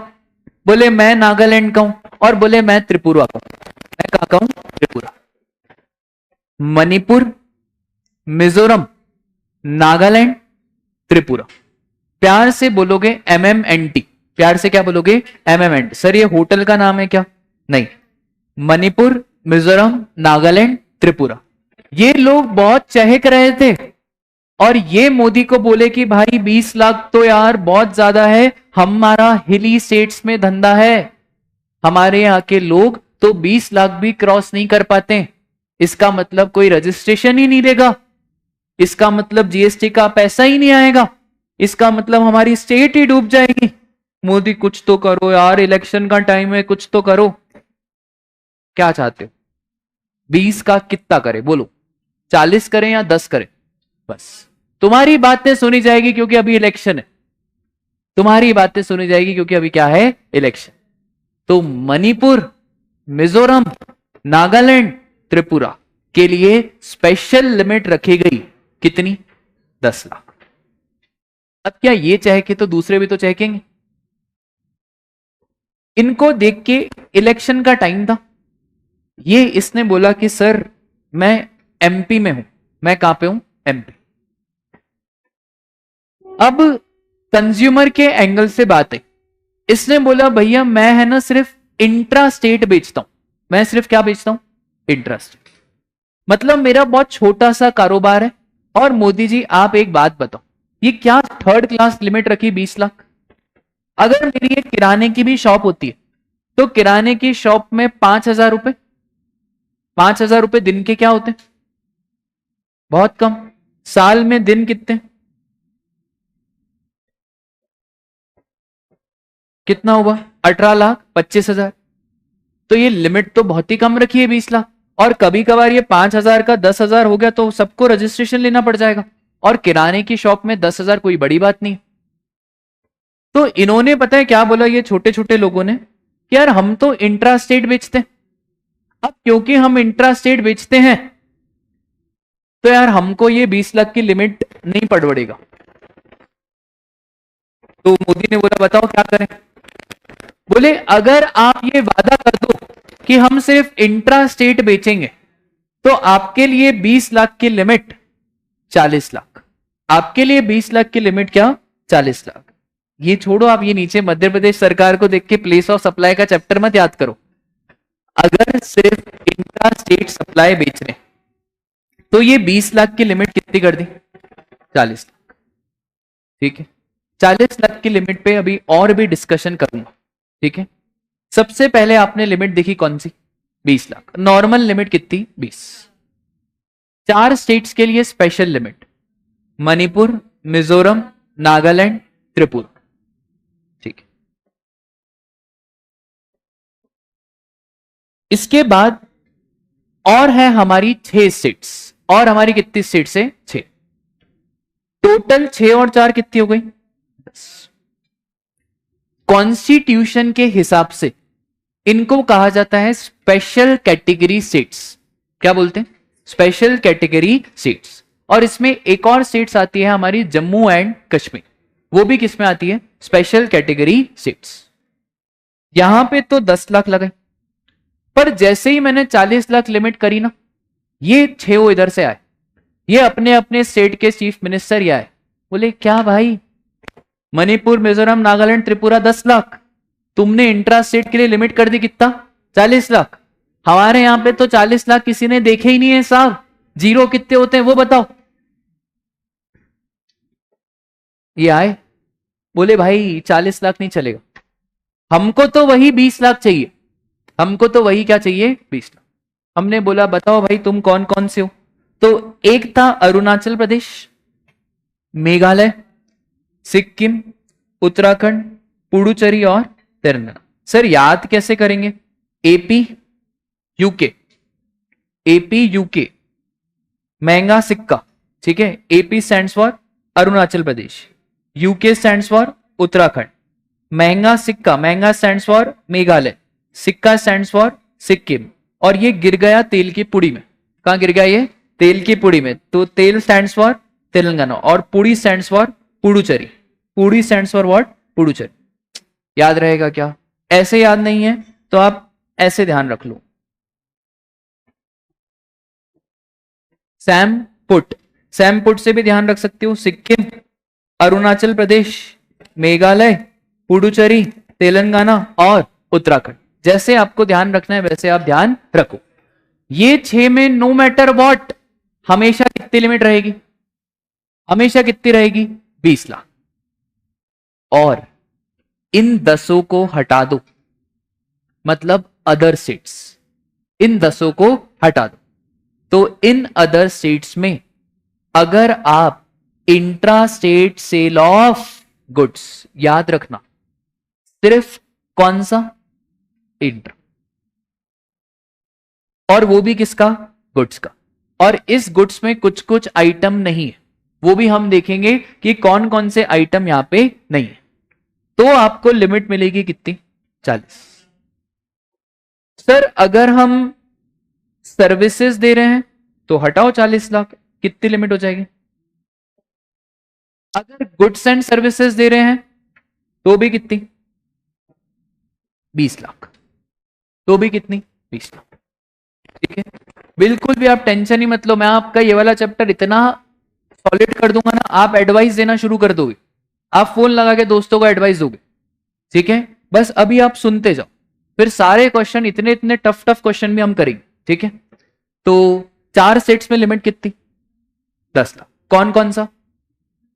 बोले मैं नागालैंड का हूं, और बोले मैं त्रिपुरा का हूं। मैं कहां का हूं? त्रिपुरा। मणिपुर, मिजोरम, नागालैंड, त्रिपुरा। प्यार से बोलोगे MMNT। प्यार से क्या बोलोगे? MMNT। सर ये होटल का नाम है क्या? नहीं, मणिपुर, मिजोरम, नागालैंड, त्रिपुरा। ये लोग बहुत चहक रहे थे, और ये मोदी को बोले कि भाई 20 लाख तो यार बहुत ज्यादा है, हमारा हिली स्टेट्स में धंधा है, हमारे यहाँ के लोग तो 20 लाख भी क्रॉस नहीं कर पाते। इसका मतलब कोई रजिस्ट्रेशन ही नहीं देगा, इसका मतलब GST का पैसा ही नहीं आएगा, इसका मतलब हमारी स्टेट ही डूब जाएगी। मोदी कुछ तो करो यार, इलेक्शन का टाइम है, कुछ तो करो। क्या चाहते हो? 20 का कितना करे बोलो? 40 करें या 10 करें? बस तुम्हारी बातें सुनी जाएगी क्योंकि अभी इलेक्शन है, तुम्हारी बातें सुनी जाएगी क्योंकि अभी क्या है? इलेक्शन। तो मणिपुर, मिजोरम, नागालैंड, त्रिपुरा के लिए स्पेशल लिमिट रखी गई। कितनी? 10 लाख। अब क्या ये चहके तो दूसरे भी तो चहकेंगे। इनको देख के इलेक्शन का टाइम था, ये इसने बोला कि सर मैं MP में हूं। मैं कहां पे हूं? MP। अब कंज्यूमर के एंगल से बात है, इसने बोला भैया मैं है ना सिर्फ इंट्रा स्टेट बेचता हूं। मैं सिर्फ क्या बेचता हूं? Intra state. मतलब मेरा बहुत छोटा सा कारोबार है। और मोदी जी आप एक बात बताओ, ये क्या थर्ड क्लास लिमिट रखी 20 लाख? अगर मेरी एक किराने की भी शॉप होती है, तो किराने की शॉप में 5,000 रुपए, 5,000 रुपए दिन के क्या होते हैं? बहुत कम। साल में दिन कितने? कितना हुआ? 18 लाख 25,000। तो ये लिमिट तो बहुत ही कम रखी है 20 लाख। और कभी कभार ये 5,000 का 10,000 हो गया तो सबको रजिस्ट्रेशन लेना पड़ जाएगा, और किराने की शॉप में 10,000 कोई बड़ी बात नहीं। तो इन्होंने पता है क्या बोला, ये छोटे छोटे लोगों ने, कि यार हम तो इंट्रा स्टेट बेचते हैं। अब क्योंकि हम इंट्रा स्टेट बेचते हैं, तो यार हमको ये 20 लाख की लिमिट नहीं पड़ेगा। तो मोदी ने बोला बताओ क्या करें? बोले अगर आप ये वादा कर दो कि हम सिर्फ इंट्रा स्टेट बेचेंगे, तो आपके लिए 20 लाख की लिमिट 40 लाख। आपके लिए 20 लाख की लिमिट क्या? 40 लाख। ये छोड़ो, आप ये नीचे मध्य प्रदेश सरकार को देख के प्लेस ऑफ सप्लाई का चैप्टर मत याद करो। अगर सिर्फ इंट्रा स्टेट सप्लाई बेच रहे तो ये 20 लाख की लिमिट कितनी कर दी? 40 लाख। ठीक है, 40 लाख की लिमिट पे अभी और भी डिस्कशन करूंगा। ठीक है, सबसे पहले आपने लिमिट देखी कौन सी? 20 लाख। नॉर्मल लिमिट कितनी? 20। 4 स्टेट्स के लिए स्पेशल लिमिट, मणिपुर, मिजोरम, नागालैंड, त्रिपुरा। ठीक है, इसके बाद और है हमारी 6 स्टेट्स। और हमारी कितनी स्टेट्स है? 6 टोटल। 6 और 4 कितनी हो गई? 10। कॉन्स्टिट्यूशन के हिसाब से इनको कहा जाता है स्पेशल कैटेगरी स्टेट्स। क्या बोलते हैं? Special category states. और इसमें एक और स्टेट्स आती है हमारी जम्मू एंड कश्मीर, वो भी किस में आती है? Special category states. यहां पे तो 10 लाख लगे, पर जैसे ही मैंने 40 लाख लिमिट करी ना, ये 6 इधर से आए, ये अपने अपने स्टेट के चीफ मिनिस्टर ही आए, बोले क्या भाई मणिपुर, मिजोरम, नागालैंड, त्रिपुरा 10 लाख, तुमने इंट्रा स्टेट के लिए लिमिट कर दी कितना? 40 लाख। हमारे यहां पे तो 40 लाख किसी ने देखे ही नहीं है साहब, जीरो कितने होते हैं वो बताओ। ये आए, बोले भाई 40 लाख नहीं चलेगा, हमको तो वही 20 लाख चाहिए, हमको तो वही क्या चाहिए? 20 लाख। हमने बोला बताओ भाई तुम कौन कौन से हो? तो एक था अरुणाचल प्रदेश, मेघालय, सिक्किम, उत्तराखंड, पुडुचेरी और तेलंगाना। सर याद कैसे करेंगे? एपी यूके, एपी यूके, महंगा सिक्का। ठीक है, AP stands for Arunachal Pradesh, UK stands for Uttarakhand, महंगा सिक्का, महंगा स्टैंड्स फॉर मेघालय, सिक्का स्टैंड्स फॉर सिक्किम, और ये गिर गया तेल की पुड़ी में। कहां गिर गया ये? तेल की पुड़ी में। तो तेल स्टैंड्स फॉर तेलंगाना और पुड़ी स्टैंड्स फॉर पुडुचेरी। पुड़ी स्टैंड्स फॉर व्हाट? पुडुचेरी। याद रहेगा क्या? ऐसे याद नहीं है तो आप ऐसे ध्यान रख लो। सैम पुट, सैम पुट से भी ध्यान रख सकते हो। सिक्किम, अरुणाचल प्रदेश, मेघालय, पुडुचेरी, तेलंगाना और उत्तराखंड। जैसे आपको ध्यान रखना है वैसे आप ध्यान रखो। ये 6 में नो मैटर व्हाट हमेशा कितनी लिमिट रहेगी? हमेशा कितनी रहेगी? 20 लाख। और इन 10 को हटा दो, मतलब अदर स्टेट्स, इन 10 को हटा दो। तो इन अदर स्टेट्स में अगर आप intra state sale of goods, याद रखना सिर्फ कौन सा? इंट्रा, और वो भी किसका? गुड्स का। और इस गुड्स में कुछ कुछ आइटम नहीं है, वो भी हम देखेंगे कि कौन कौन से आइटम यहां पे नहीं है। तो आपको लिमिट मिलेगी कितनी? 40। सर अगर हम सर्विसेज दे रहे हैं तो हटाओ 40 लाख, कितनी लिमिट हो जाएगी? अगर गुड्स एंड सर्विसेज दे रहे हैं तो भी कितनी? 20 लाख। तो भी कितनी? 20 लाख। ठीक है, बिल्कुल भी आप टेंशन ही मत लो, मैं आपका ये वाला चैप्टर इतना सॉलिड कर दूंगा ना, आप एडवाइस देना शुरू कर दोगे, आप फोन लगा के दोस्तों को एडवाइस दोगे। ठीक है, बस अभी आप सुनते जाओ, फिर सारे क्वेश्चन, इतने इतने टफ टफ क्वेश्चन भी हम करेंगे। ठीक है, तो 4 सेट्स में लिमिट कितनी? 10 लाख। कौन कौन सा?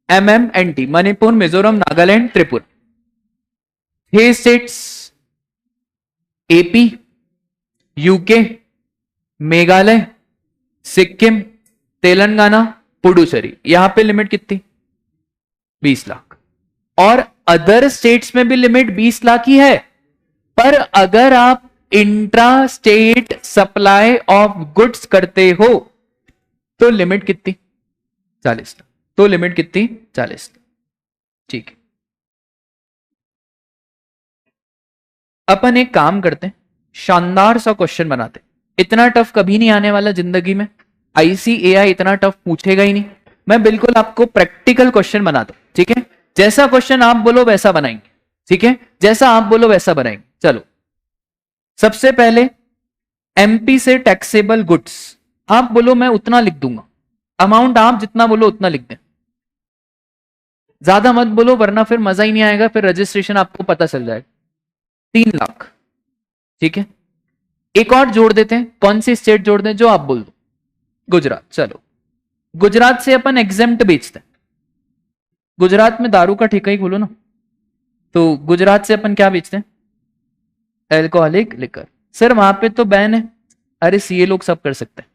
MMNT, Manipur, Mizoram, Nagaland, Tripura. 6 states, AP, UK, Meghalaya, Sikkim, Telangana, Puducherry. यहां पे लिमिट कितनी? 20 लाख। और अदर स्टेट्स में भी लिमिट 20 लाख ही है, पर अगर आप intra state supply of goods करते हो तो लिमिट कितनी? 40 लाख। तो लिमिट कितनी? 40 लाख। ठीक है, अपन एक काम करते हैं, शानदार सा क्वेश्चन बनाते हैं। इतना टफ कभी नहीं आने वाला जिंदगी में, ICAI इतना टफ पूछेगा ही नहीं। मैं बिल्कुल आपको प्रैक्टिकल क्वेश्चन बनाता हूं। ठीक है, जैसा क्वेश्चन आप बोलो वैसा बनाएंगे। ठीक है, जैसा आप बोलो वैसा बनाएंगे। चलो, सबसे पहले MP से टैक्सेबल गुड्स, आप बोलो मैं उतना लिख दूंगा, अमाउंट आप जितना बोलो उतना लिख दें, ज्यादा मत बोलो वरना फिर मजा ही नहीं आएगा, फिर रजिस्ट्रेशन आपको पता चल जाएगा। 3 लाख। ठीक है, एक और जोड़ देते हैं, कौन सी स्टेट जोड़ दें? जो आप बोल दो। गुजरात। चलो, गुजरात से अपन एग्जेम्प्ट बेचते हैं, गुजरात में दारू का ठेका ही खोलो ना, तो गुजरात से अपन क्या बेचते हैं? Alcoholic liquor. सर वहां पे तो बैन है। अरे CA लोग सब कर सकते हैं।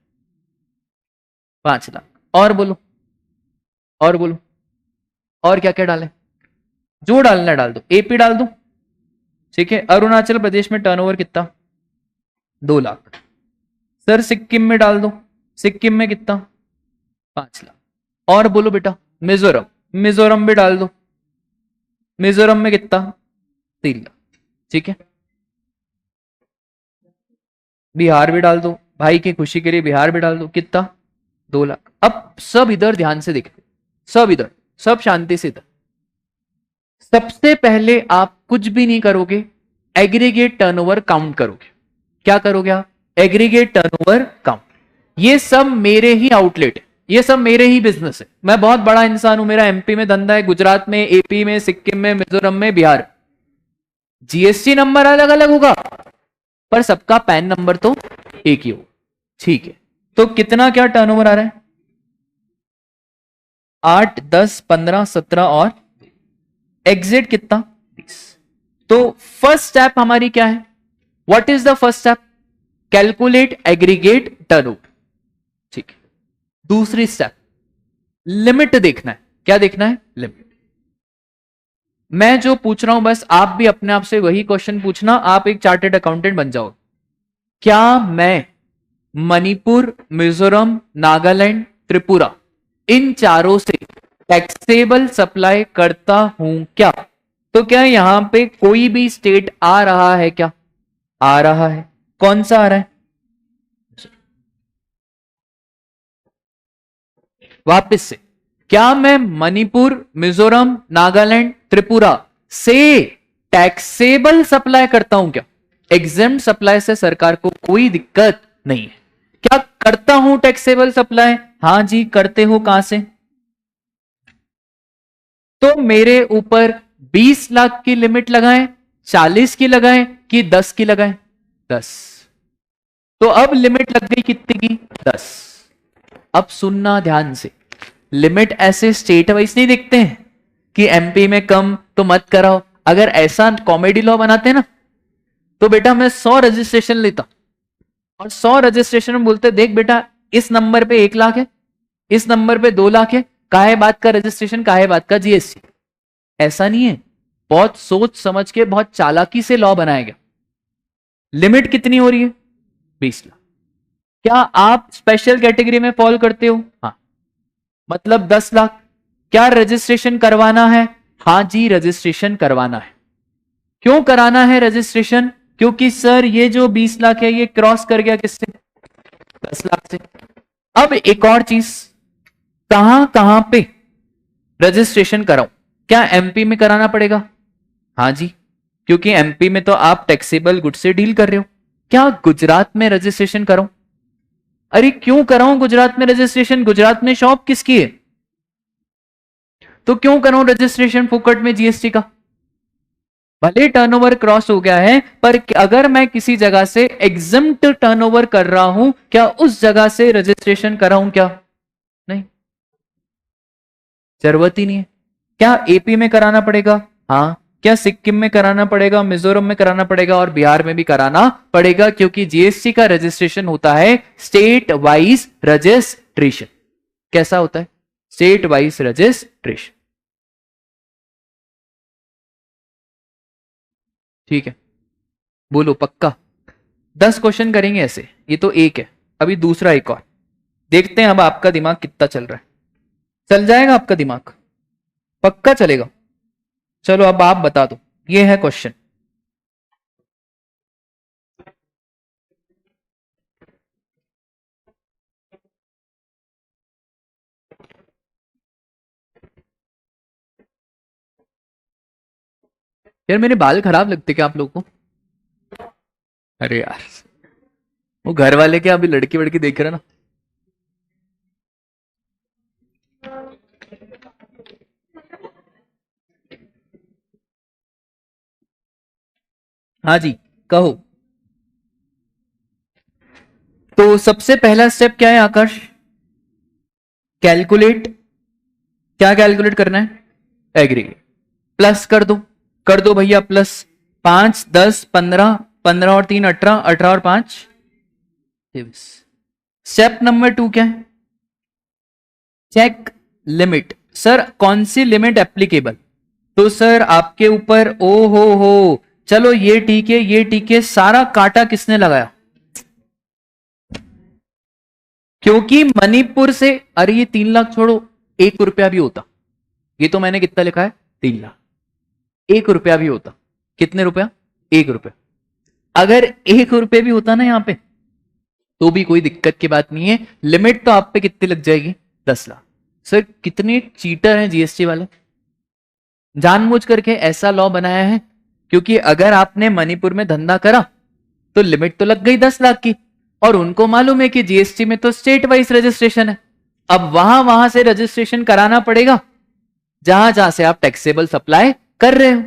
5 लाख। और बोलो, और बोलो। और क्या क्या डालें, जो डालना है डाल दो, एपी डाल दो, ठीक है। अरुणाचल प्रदेश में टर्नओवर कितना, 2 लाख। सर सिक्किम में डाल दो, सिक्किम में कितना, 5 लाख। और बोलो बेटा मिजोरम, मिजोरम भी डाल दो, मिजोरम में कितना, 3 लाख, ठीक है। बिहार भी डाल दो, भाई की खुशी के लिए बिहार भी डाल दो, कितना, 2 लाख। अब सब इधर ध्यान से देखते, सब इधर, सब शांति से इधर। सबसे पहले आप कुछ भी नहीं करोगे, एग्रीगेट टर्नओवर काउंट करोगे। क्या करोगे आप, एग्रीगेट टर्नओवर काउंट। ये सब मेरे ही आउटलेट है, ये सब मेरे ही बिजनेस है। मैं बहुत बड़ा इंसान हूं, मेरा एमपी में धंधा है, गुजरात में, एपी में, सिक्किम में, मिजोरम में, बिहार। जीएसटी नंबर अलग अलग होगा पर सबका पैन नंबर तो एक ही होगा, ठीक है। तो कितना क्या टर्नओवर आ रहा है, 8, 10, 15, 17 और एग्जिट कितना, 20। तो फर्स्ट स्टेप हमारी क्या है, what is the first step, calculate aggregate turnover, ठीक है। दूसरी स्टेप लिमिट देखना है, क्या देखना है, लिमिट। मैं जो पूछ रहा हूं बस आप भी अपने आप से वही क्वेश्चन पूछना, आप एक चार्टेड अकाउंटेंट बन जाओ। क्या मैं मणिपुर, मिजोरम, नागालैंड, त्रिपुरा, इन चारों से टैक्सेबल सप्लाई करता हूं क्या, तो क्या यहां पे कोई भी स्टेट आ रहा है क्या, आ रहा है, कौन सा आ रहा है, वापस से, क्या मैं मणिपुर, मिजोरम, नागालैंड, त्रिपुरा से टैक्सेबल सप्लाई करता हूं क्या, एग्जेम्प्ट सप्लाई से सरकार को कोई दिक्कत नहीं है। क्या करता हूं टैक्सेबल सप्लाई, हां जी करते हो, कहां से, तो मेरे ऊपर 20 लाख की लिमिट लगाएं, 40 की लगाएं कि 10 की लगाएं, 10। तो अब लिमिट लग गई कितनी की, 10। अब सुनना ध्यान से, लिमिट ऐसे स्टेट वाइज नहीं देखते हैं कि एमपी में कम तो मत कराओ। अगर ऐसा कॉमेडी लॉ बनाते ना तो बेटा मैं 100 रजिस्ट्रेशन लेता और 100 रजिस्ट्रेशन में बोलते देख बेटा इस नंबर पे 1 लाख है, इस नंबर पे 2 लाख है, काहे बात का रजिस्ट्रेशन, काहे बात का जीएसटी। ऐसा नहीं है, बहुत सोच समझ के बहुत चालाकी से लॉ बनाया गया। लिमिट कितनी हो रही है, 20 लाख। क्या आप स्पेशल कैटेगरी में फॉल करते हो, हाँ, मतलब 10 लाख। क्या रजिस्ट्रेशन करवाना है, हाँ जी रजिस्ट्रेशन करवाना है। क्यों कराना है रजिस्ट्रेशन, क्योंकि सर ये जो 20 लाख है ये क्रॉस कर गया किससे, 10 लाख से। अब एक और चीज, कहां कहां पे रजिस्ट्रेशन कराऊं, क्या एमपी में कराना पड़ेगा, हाँ जी, क्योंकि एमपी में तो आप टैक्सेबल गुड से डील कर रहे हो। क्या गुजरात में रजिस्ट्रेशन कराऊं, अरे क्यों कराऊं गुजरात में रजिस्ट्रेशन, गुजरात में शॉप किसकी है, तो क्यों कराऊं रजिस्ट्रेशन फुकट में जीएसटी का। भले टर्नओवर क्रॉस हो गया है पर अगर मैं किसी जगह से एग्जम्प्ट टर्नओवर कर रहा हूं, क्या उस जगह से रजिस्ट्रेशन कराऊं क्या, नहीं, जरूरत ही नहीं है। क्या एपी में कराना पड़ेगा, हाँ। क्या सिक्किम में कराना पड़ेगा, मिजोरम में कराना पड़ेगा और बिहार में भी कराना पड़ेगा, क्योंकि जीएसटी का रजिस्ट्रेशन होता है स्टेट वाइज रजिस्ट्रेशन। कैसा होता है, स्टेट वाइज रजिस्ट्रेशन, ठीक है। बोलो पक्का, 10 क्वेश्चन करेंगे ऐसे, ये तो एक है, अभी दूसरा एक और देखते हैं। अब आपका दिमाग कितना चल रहा है, चल जाएगा आपका दिमाग, पक्का चलेगा। चलो अब आप बता दो, ये है क्वेश्चन। यार मेरे बाल खराब लगते क्या आप लोगों को, अरे यार वो घर वाले क्या अभी लड़की वड़की देख रहे ना। हाँ जी कहो। तो सबसे पहला स्टेप क्या है आकाश, कैलकुलेट, क्या कैलकुलेट करना है, एग्रीगेट। प्लस कर दो भैया प्लस, 5, 10, 15, 15 और 3 18, 18 और 5 23। स्टेप नंबर 2 क्या है, चेक लिमिट, सर कौन सी लिमिट एप्लीकेबल? तो सर आपके ऊपर, ओ हो, चलो ये ठीक है, ये ठीक है, सारा कांटा किसने लगाया? क्योंकि मणिपुर से, अरे ये 3 लाख छोड़ो, 1 रुपया भी होता, ये तो मैंने कितना लिखा है, 3 लाख, 1 रुपया भी होता, कितने रुपया? 1 रुपया। अगर 1 रुपये भी होता ना यहां पे, तो भी कोई दिक्कत की बात नहीं है। लिमिट तो आप पे कितनी लग जाएगी? 10 लाख। सर कितने चीटर हैं जीएसटी वाले, जानबूझ करके ऐसा लॉ बनाया है, क्योंकि अगर आपने मणिपुर में धंधा करा तो लिमिट तो लग गई 10 लाख की, और उनको मालूम है कि जीएसटी में तो स्टेट वाइज रजिस्ट्रेशन है, अब वहां वहां से रजिस्ट्रेशन कराना पड़ेगा जहां जहां से आप टैक्सेबल सप्लाई कर रहे हो।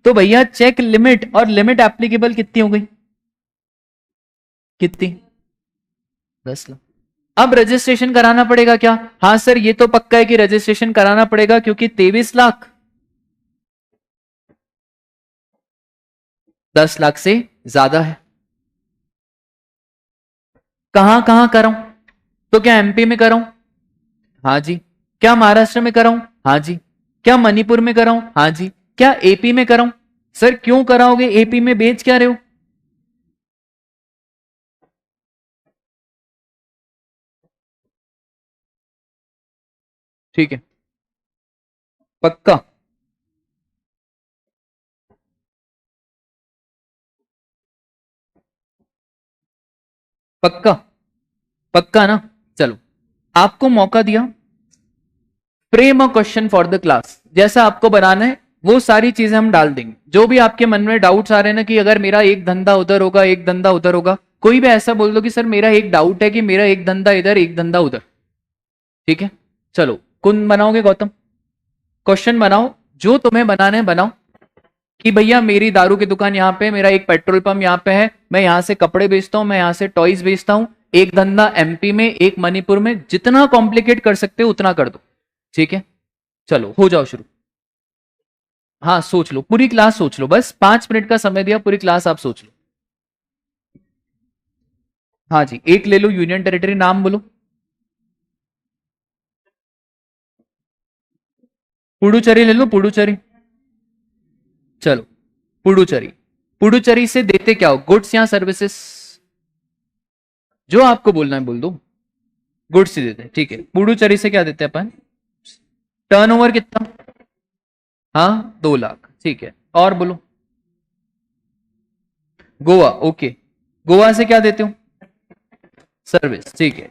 तो भैया चेक लिमिट, और लिमिट एप्लीकेबल कितनी हो गई? कितनी? 10 लाख। अब रजिस्ट्रेशन कराना पड़ेगा क्या? हाँ सर ये तो पक्का है कि रजिस्ट्रेशन कराना पड़ेगा, क्योंकि 23 लाख 10 लाख से ज्यादा है। कहां कहां कराऊं? तो क्या एमपी में कराऊं? हाँ जी। क्या महाराष्ट्र में कराऊं? हाँ जी। क्या मणिपुर में कराऊं? हाँ जी। क्या एपी में कराऊं? सर क्यों कराओगे, एपी में बेच क्या रहे हो? ठीक है, पक्का? पक्का? पक्का ना? चलो, आपको मौका दिया, frame a question for the class, जैसा आपको बनाना है वो सारी चीजें हम डाल देंगे। जो भी आपके मन में डाउट्स आ रहे हैं ना, कि अगर मेरा एक धंधा उधर होगा, एक धंधा उधर होगा, कोई भी ऐसा बोल दो कि सर मेरा एक डाउट है कि मेरा एक धंधा इधर, एक धंधा उधर, ठीक है? चलो, कौन बनाओगे? गौतम, क्वेश्चन बनाओ, जो तुम्हें बनाने हैं बनाओ, कि भैया मेरी दारू की दुकान यहाँ पे, मेरा एक पेट्रोल पंप यहाँ पे है, मैं यहाँ से कपड़े बेचता हूँ, मैं यहाँ से टॉयज बेचता हूँ, एक धंधा एमपी में, एक मणिपुर में, जितना कॉम्प्लिकेट कर सकते हो उतना कर दो, ठीक है? चलो हो जाओ शुरू। हाँ सोच लो, पूरी क्लास सोच लो, बस 5 मिनट का समय दिया, पूरी क्लास आप सोच लो। हाँ जी, एक ले लो यूनियन टेरिटरी, नाम बोलो। पुडुचेरी ले लो, पुडुचेरी। चलो, पुडुचेरी। पुडुचेरी से देते क्या हो, गुड्स या सर्विसेज? जो आपको बोलना है बोल दो। गुड्स ही देते हैं, ठीक है। पुडुचेरी से क्या देते हैं अपन? टर्नओवर कितना? हाँ 2 लाख, ठीक है। और बोलो। गोवा, ओके। गोवा से क्या देते हो? सर्विस, ठीक है।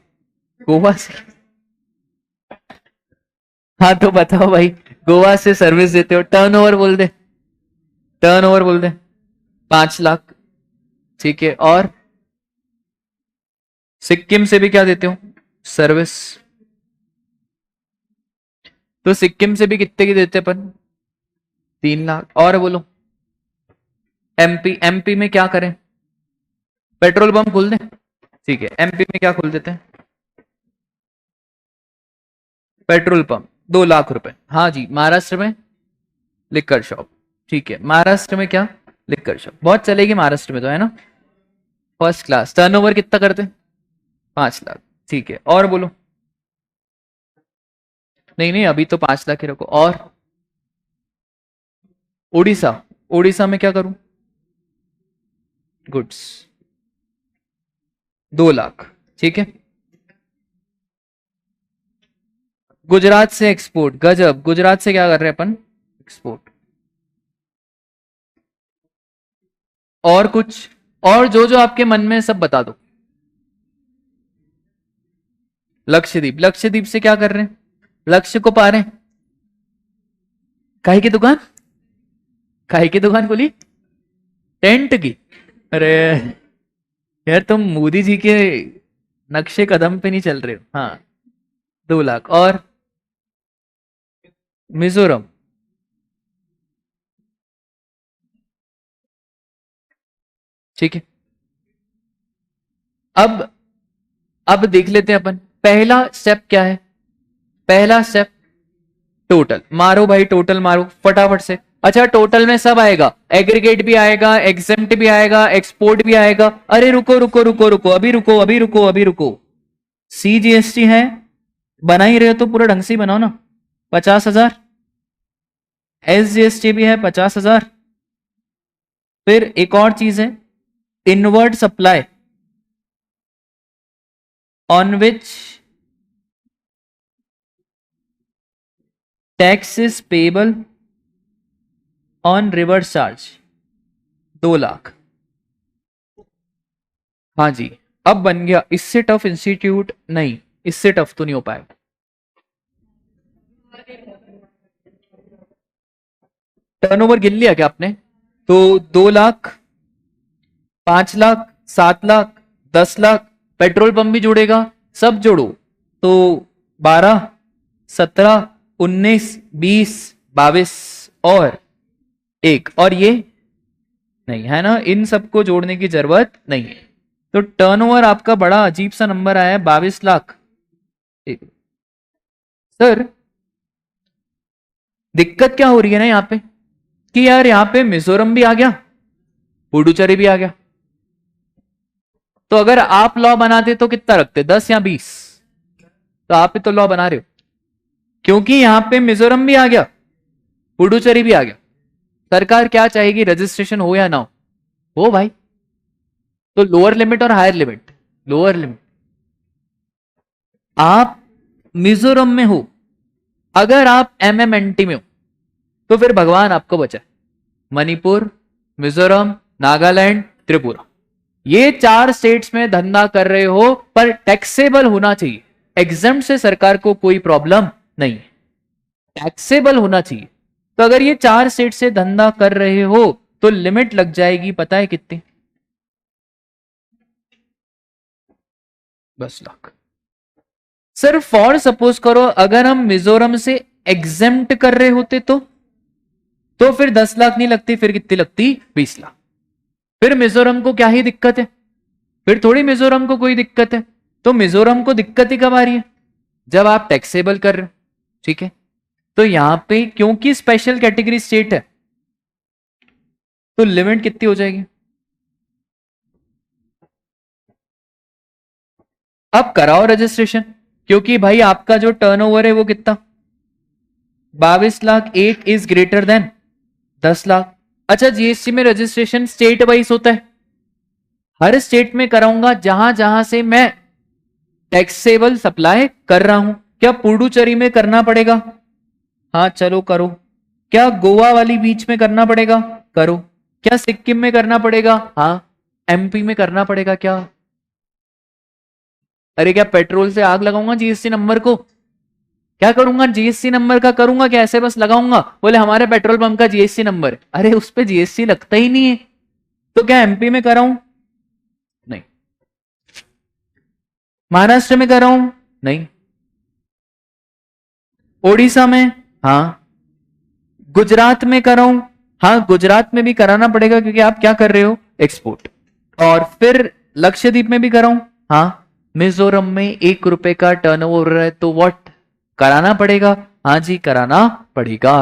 गोवा से, हाँ तो बताओ भाई, गोवा से सर्विस देते हो, टर्नओवर बोल दे, टर्नओवर बोल दे। 5 लाख, ठीक है। और सिक्किम से भी क्या देते हो? सर्विस। तो सिक्किम से भी कितने की देते अपन? 3 लाख। और बोलो। एमपी, एमपी में क्या करें? पेट्रोल पंप खोल दें, ठीक है। एमपी में क्या खोल देते हैं? पेट्रोल पंप, 2 लाख रुपए। हाँ जी, महाराष्ट्र में लिक्कर शॉप, ठीक है। महाराष्ट्र में क्या? लिक्कर शॉप, बहुत चलेगी महाराष्ट्र में तो, है ना? First class. टर्नओवर कितना करते हैं? 5 लाख, ठीक है। और बोलो। नहीं नहीं, अभी तो 5 लाख ही रखो। और उड़ीसा, उड़ीसा में क्या करूं? गुड्स, 2 लाख, ठीक है। गुजरात से एक्सपोर्ट, गजब, गुजरात से क्या कर रहे हैं अपन? एक्सपोर्ट। और कुछ? और जो जो आपके मन में सब बता दो। लक्षद्वीप, लक्षद्वीप से क्या कर रहे हैं? लक्ष्य को पा रहे हैं। काहे की दुकान? काहे की दुकान खोली? टेंट की? अरे यार, तुम मोदी जी के नक्शे कदम पे नहीं चल रहे हो। हाँ, 2 लाख। और मिजोरम, ठीक है। अब देख लेते हैं अपन, पहला स्टेप क्या है? पहला स्टेप, टोटल मारो भाई, टोटल मारो फटाफट से। अच्छा, टोटल में सब आएगा, एग्रीगेट भी आएगा, एग्जेम्प्ट भी आएगा, एक्सपोर्ट भी आएगा। अरे रुको रुको रुको रुको, अभी रुको, अभी रुको, अभी रुको। सीजीएसटी है, बना ही रहे हो तो पूरा ढंग से ही बनाओ ना। 50,000, SGST भी है 50,000। फिर एक और चीज है inward supply on which tax is payable on reverse charge, 2 lakh. हाँ जी, अब बन गया। इससे टफ इंस्टीट्यूट नहीं, इससे टफ तो नहीं हो पाएगा। टर्नओवर गिन लिया क्या आपने? तो 2 लाख, 5 लाख, 7 लाख, 10 लाख, पेट्रोल पंप भी जोड़ेगा, सब जोड़ो तो 12, 17, 19, 20, 22 और 1, और ये नहीं है ना, इन सबको जोड़ने की जरूरत नहीं है। तो टर्नओवर आपका बड़ा अजीब सा नंबर आया है, 22 लाख। सर दिक्कत क्या हो रही है ना यहाँ पे कि यार यहाँ पे मिजोरम भी आ गया, पुडुचेरी भी आ गया। तो अगर आप लॉ बनाते तो कितना रखते, 10 या 20? तो आप ही तो लॉ बना रहे हो, क्योंकि यहां पे मिजोरम भी आ गया, पुडुचेरी भी आ गया। सरकार क्या चाहेगी, रजिस्ट्रेशन हो या ना हो भाई। तो लोअर लिमिट और हायर लिमिट, लोअर लिमिट। आप मिजोरम में हो, अगर आप MMNT में हो तो फिर भगवान आपको बचाए। मणिपुर, मिजोरम, नागालैंड, त्रिपुरा, ये 4 स्टेट्स में धंधा कर रहे हो पर टैक्सेबल होना चाहिए। एग्जाम से सरकार को कोई प्रॉब्लम नहीं है, टैक्सेबल होना चाहिए। तो अगर ये 4 स्टेट से धंधा कर रहे हो तो लिमिट लग जाएगी, पता है कितनी? 10 लाख। सर फॉर सपोज करो अगर हम मिजोरम से एग्जेम्प्ट कर रहे होते तो फिर 10 लाख नहीं लगती, फिर कितनी लगती, 20 लाख। फिर मिजोरम को क्या ही दिक्कत है, फिर थोड़ी मिजोरम को कोई दिक्कत है। तो मिजोरम को दिक्कत ही कब आ रही है, जब आप टैक्सेबल कर रहे हो। ठीक है, तो यहां पे क्योंकि स्पेशल कैटेगरी स्टेट है तो लिमिट कितनी हो जाएगी? अब कराओ रजिस्ट्रेशन, क्योंकि भाई आपका जो टर्नओवर है वो कितना, 22 lakh, 8 is greater than 10 lakh. अच्छा, जीएसटी में रजिस्ट्रेशन स्टेट वाइज होता है, हर स्टेट में कराऊंगा जहां जहां से मैं टैक्सेबल सप्लाई कर रहा हूं। क्या पुडुचेरी में करना पड़ेगा? हाँ चलो करो। क्या गोवा वाली बीच में करना पड़ेगा? करो। क्या सिक्किम में करना पड़ेगा? हाँ। MP में करना पड़ेगा क्या? अरे क्या पेट्रोल से आग लगाऊंगा जीएसटी नंबर को? क्या करूंगा, जीएसटी नंबर का करूंगा क्या, ऐसे बस लगाऊंगा, बोले हमारे पेट्रोल पंप का जीएसटी नंबर। अरे उस पे जीएसटी लगता ही नहीं है, तो क्या MP में कराऊं? नहीं। महाराष्ट्र में कराऊं? नहीं। ओडिशा में? हाँ। गुजरात में कराऊं? हाँ, गुजरात में भी कराना पड़ेगा क्योंकि आप क्या कर रहे हो, एक्सपोर्ट। और फिर लक्षद्वीप में भी कराऊं? हाँ। मिजोरम में 1 रुपए का टर्नओवर है तो व्हाट, कराना पड़ेगा? हाँ जी, कराना पड़ेगा।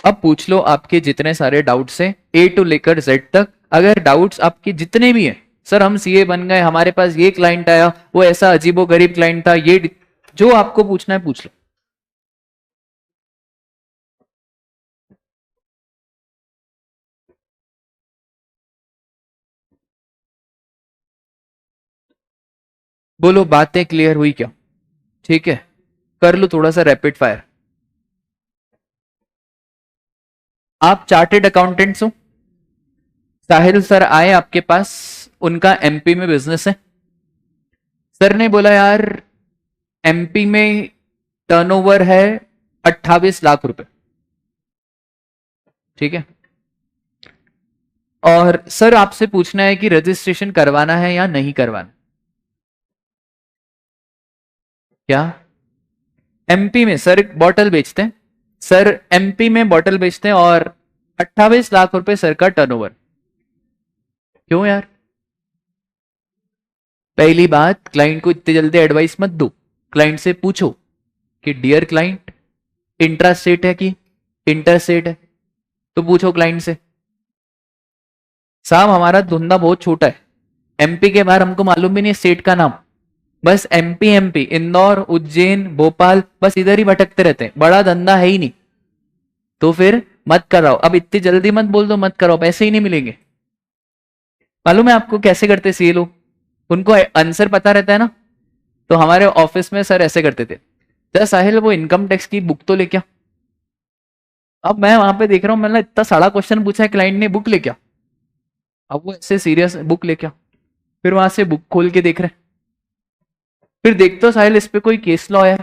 अब पूछ लो आपके जितने सारे डाउट्स हैं A टू लेकर Z तक। अगर डाउट्स आपके जितने भी हैं, सर हम CA बन गए, हमारे पास ये क्लाइंट आया, वो ऐसा अजीबो गरीब क्लाइंट था, ये जो आपको पूछना है पूछ लो। बोलो बातें क्लियर हुई क्या? ठीक है, कर लो थोड़ा सा रैपिड फायर। आप चार्टेड अकाउंटेंट्स हो, साहिल सर आए आपके पास, उनका MP में बिजनेस है। सर ने बोला यार MP में टर्नओवर है 28 लाख रुपए। ठीक है, और सर आपसे पूछना है कि रजिस्ट्रेशन करवाना है या नहीं करवाना। क्या MP में सर बॉटल बेचते हैं, सर MP में बॉटल बेचते हैं और 28 लाख रुपए सर का टर्नओवर। क्यों यार? पहली बात, क्लाइंट को इतनी जल्दी एडवाइस मत दो, क्लाइंट से पूछो कि डियर क्लाइंट इंट्रा स्टेट है कि इंटर स्टेट है, तो पूछो क्लाइंट से। साहब हमारा धंधा बहुत छोटा है, MP के बाहर हमको मालूम भी नहीं स्टेट का नाम, बस एमपी एमपी, इंदौर, उज्जैन, भोपाल, बस इधर ही भटकते रहते हैं, बड़ा धंधा है ही नहीं। तो फिर मत कराओ, अब इतनी जल्दी मत बोल दो मत कराओ, पैसे ही नहीं मिलेंगे। मालूम है आपको कैसे करते सीए लोग? उनको आंसर पता रहता है ना। तो हमारे ऑफिस में सर ऐसे करते थे, जरा साहिल वो इनकम टैक्स की बुक तो लेके आ। अब मैं वहां पे देख रहा हूँ, मैंने इतना सारा क्वेश्चन पूछा है क्लाइंट ने, बुक लेके आ। अब वो ऐसे सीरियस, बुक लेके आ। फिर वहां से बुक खोल के देख रहे हैं, फिर देखते हो साहिल इस पे कोई केस लॉ है,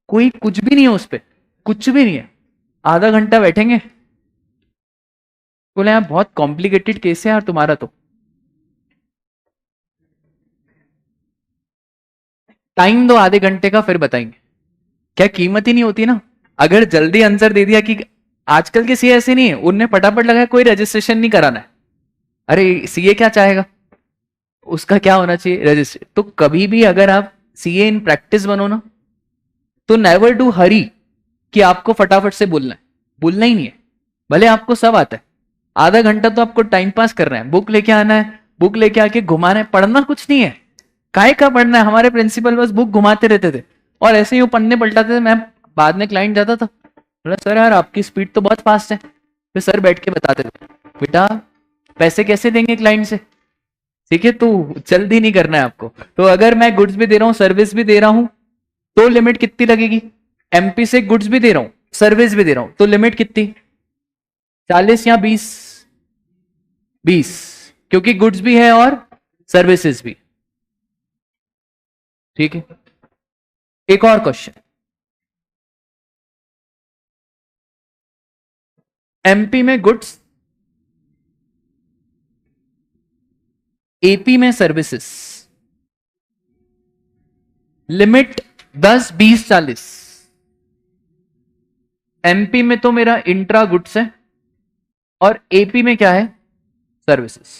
कोई कुछ भी नहीं है उस पे, कुछ भी नहीं है। आधा घंटा बैठेंगे, बोले यार बहुत कॉम्प्लिकेटेड केस है यार तुम्हारा, तो टाइम दो आधे घंटे का फिर बताएंगे। क्या कीमत ही नहीं होती ना? अगर जल्दी आंसर दे दिया कि आजकल के सीए ऐसे नहीं है, उनने फटाफट लगाया कोई रजिस्ट्रेशन नहीं कराना है। अरे सीए क्या चाहेगा, उसका क्या होना चाहिए रजिस्टर। तो कभी भी अगर आप सीए इन प्रैक्टिस बनो ना, तो नेवर डू हरी कि आपको फटाफट से बोलना है, बोलना ही नहीं है। भले आपको सब आता है, आधा घंटा तो आपको टाइम पास करना है, बुक लेके आना है, बुक लेके आके घुमाना है, पढ़ना कुछ नहीं है। काय का पढ़ना है? हमारे प्रिंसिपल बस बुक घुमाते रहते थे और ऐसे ही वो पन्ने पलटाते थे। मैं बाद में क्लाइंट जाता था, बोला सर यार आपकी स्पीड तो बहुत फास्ट है। फिर सर बैठ के बताते थे, बेटा पैसे कैसे देंगे क्लाइंट से, ठीक है, तो जल्दी नहीं करना है आपको। तो अगर मैं गुड्स भी दे रहा हूँ सर्विस भी दे रहा हूँ, तो लिमिट कितनी लगेगी? एमपी से गुड्स भी दे रहा हूँ सर्विस भी दे रहा हूँ, तो लिमिट कितनी? 40 या 20? 20, क्योंकि गुड्स भी है और सर्विसेज भी। ठीक है, एक और क्वेश्चन। एमपी में गुड्स, एपी में सर्विसेज, लिमिट 10, 20, 40। एमपी में तो मेरा इंट्रा गुड्स है और एपी में क्या है? सर्विसेज।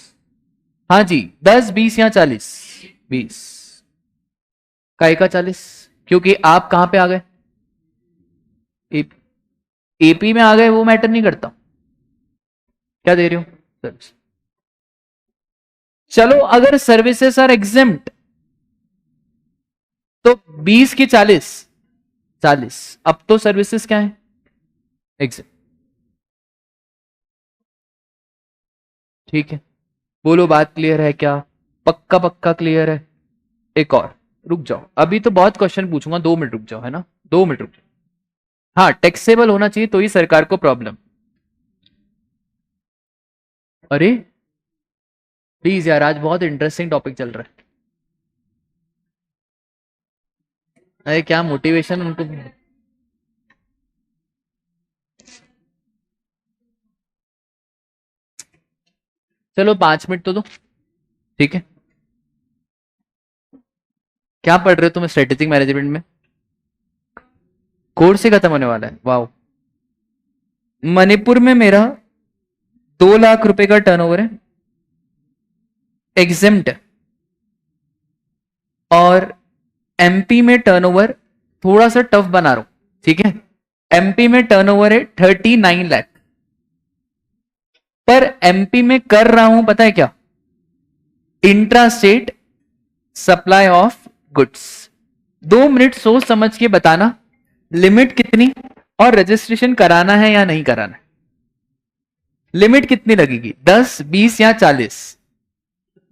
हाँ जी, 10, 20 या 40? 20। काय का 40? क्योंकि आप कहां पे आ गए? एपी में आ गए, वो मैटर नहीं करता। क्या दे रहे हो? सर्विस। चलो अगर सर्विसेज आर एग्जेम्प्ट तो 20 की 40? 40। अब तो सर्विसेज क्या है? एग्जेम्प्ट। ठीक है, बोलो बात क्लियर है क्या? पक्का पक्का क्लियर है? एक और, रुक जाओ, अभी तो बहुत क्वेश्चन पूछूंगा, 2 मिनट रुक जाओ, है ना, 2 मिनट रुक जाओ। हाँ, टैक्सेबल होना चाहिए तो ही सरकार को प्रॉब्लम। अरे प्लीज यार, आज बहुत इंटरेस्टिंग टॉपिक चल रहा है। अरे क्या मोटिवेशन उनको। चलो 5 मिनट तो दो। ठीक है, क्या पढ़ रहे हो तुम स्ट्रेटेजिक मैनेजमेंट में? कोर्स से खत्म होने वाला है, वाओ। मणिपुर में मेरा 2 लाख रुपए का टर्नओवर है, एग्जेम्प्ट। और एमपी में टर्नओवर थोड़ा सा टफ बना रहा हूं, ठीक है। एमपी में टर्नओवर है 39 लाख, पर एमपी में कर रहा हूं पता है क्या? Intra state supply of goods. 2 minute सोच समझ के बताना लिमिट कितनी और रजिस्ट्रेशन कराना है या नहीं कराना है। लिमिट कितनी लगेगी? 10, 20 या 40?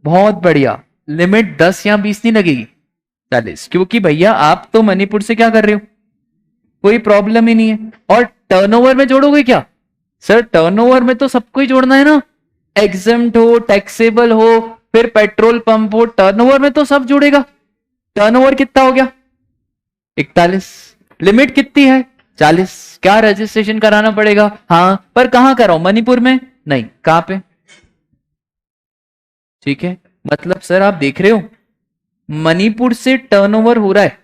बहुत बढ़िया, लिमिट 10 या 20 नहीं लगेगी, 40। क्योंकि भैया आप तो मणिपुर से क्या कर रहे हो, कोई प्रॉब्लम ही नहीं है। और टर्नओवर में जोड़ोगे क्या? सर टर्नओवर में तो सबको ही जोड़ना है ना, एग्जेम्प्ट हो, टैक्सेबल हो, फिर पेट्रोल पंप हो, टर्नओवर में तो सब जुड़ेगा। टर्नओवर कितना हो गया? 41। लिमिट कितनी है? 40। क्या रजिस्ट्रेशन कराना पड़ेगा? हाँ, पर कहां कराऊं? मणिपुर में नहीं, कहां पे? ठीक है, मतलब सर आप देख रहे हो मणिपुर से टर्नओवर हो रहा है,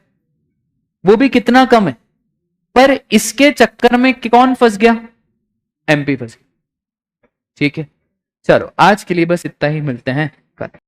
वो भी कितना कम है, पर इसके चक्कर में कौन फंस गया? एमपी फंस गया। ठीक है, चलो आज के लिए बस इतना ही, मिलते हैं कल।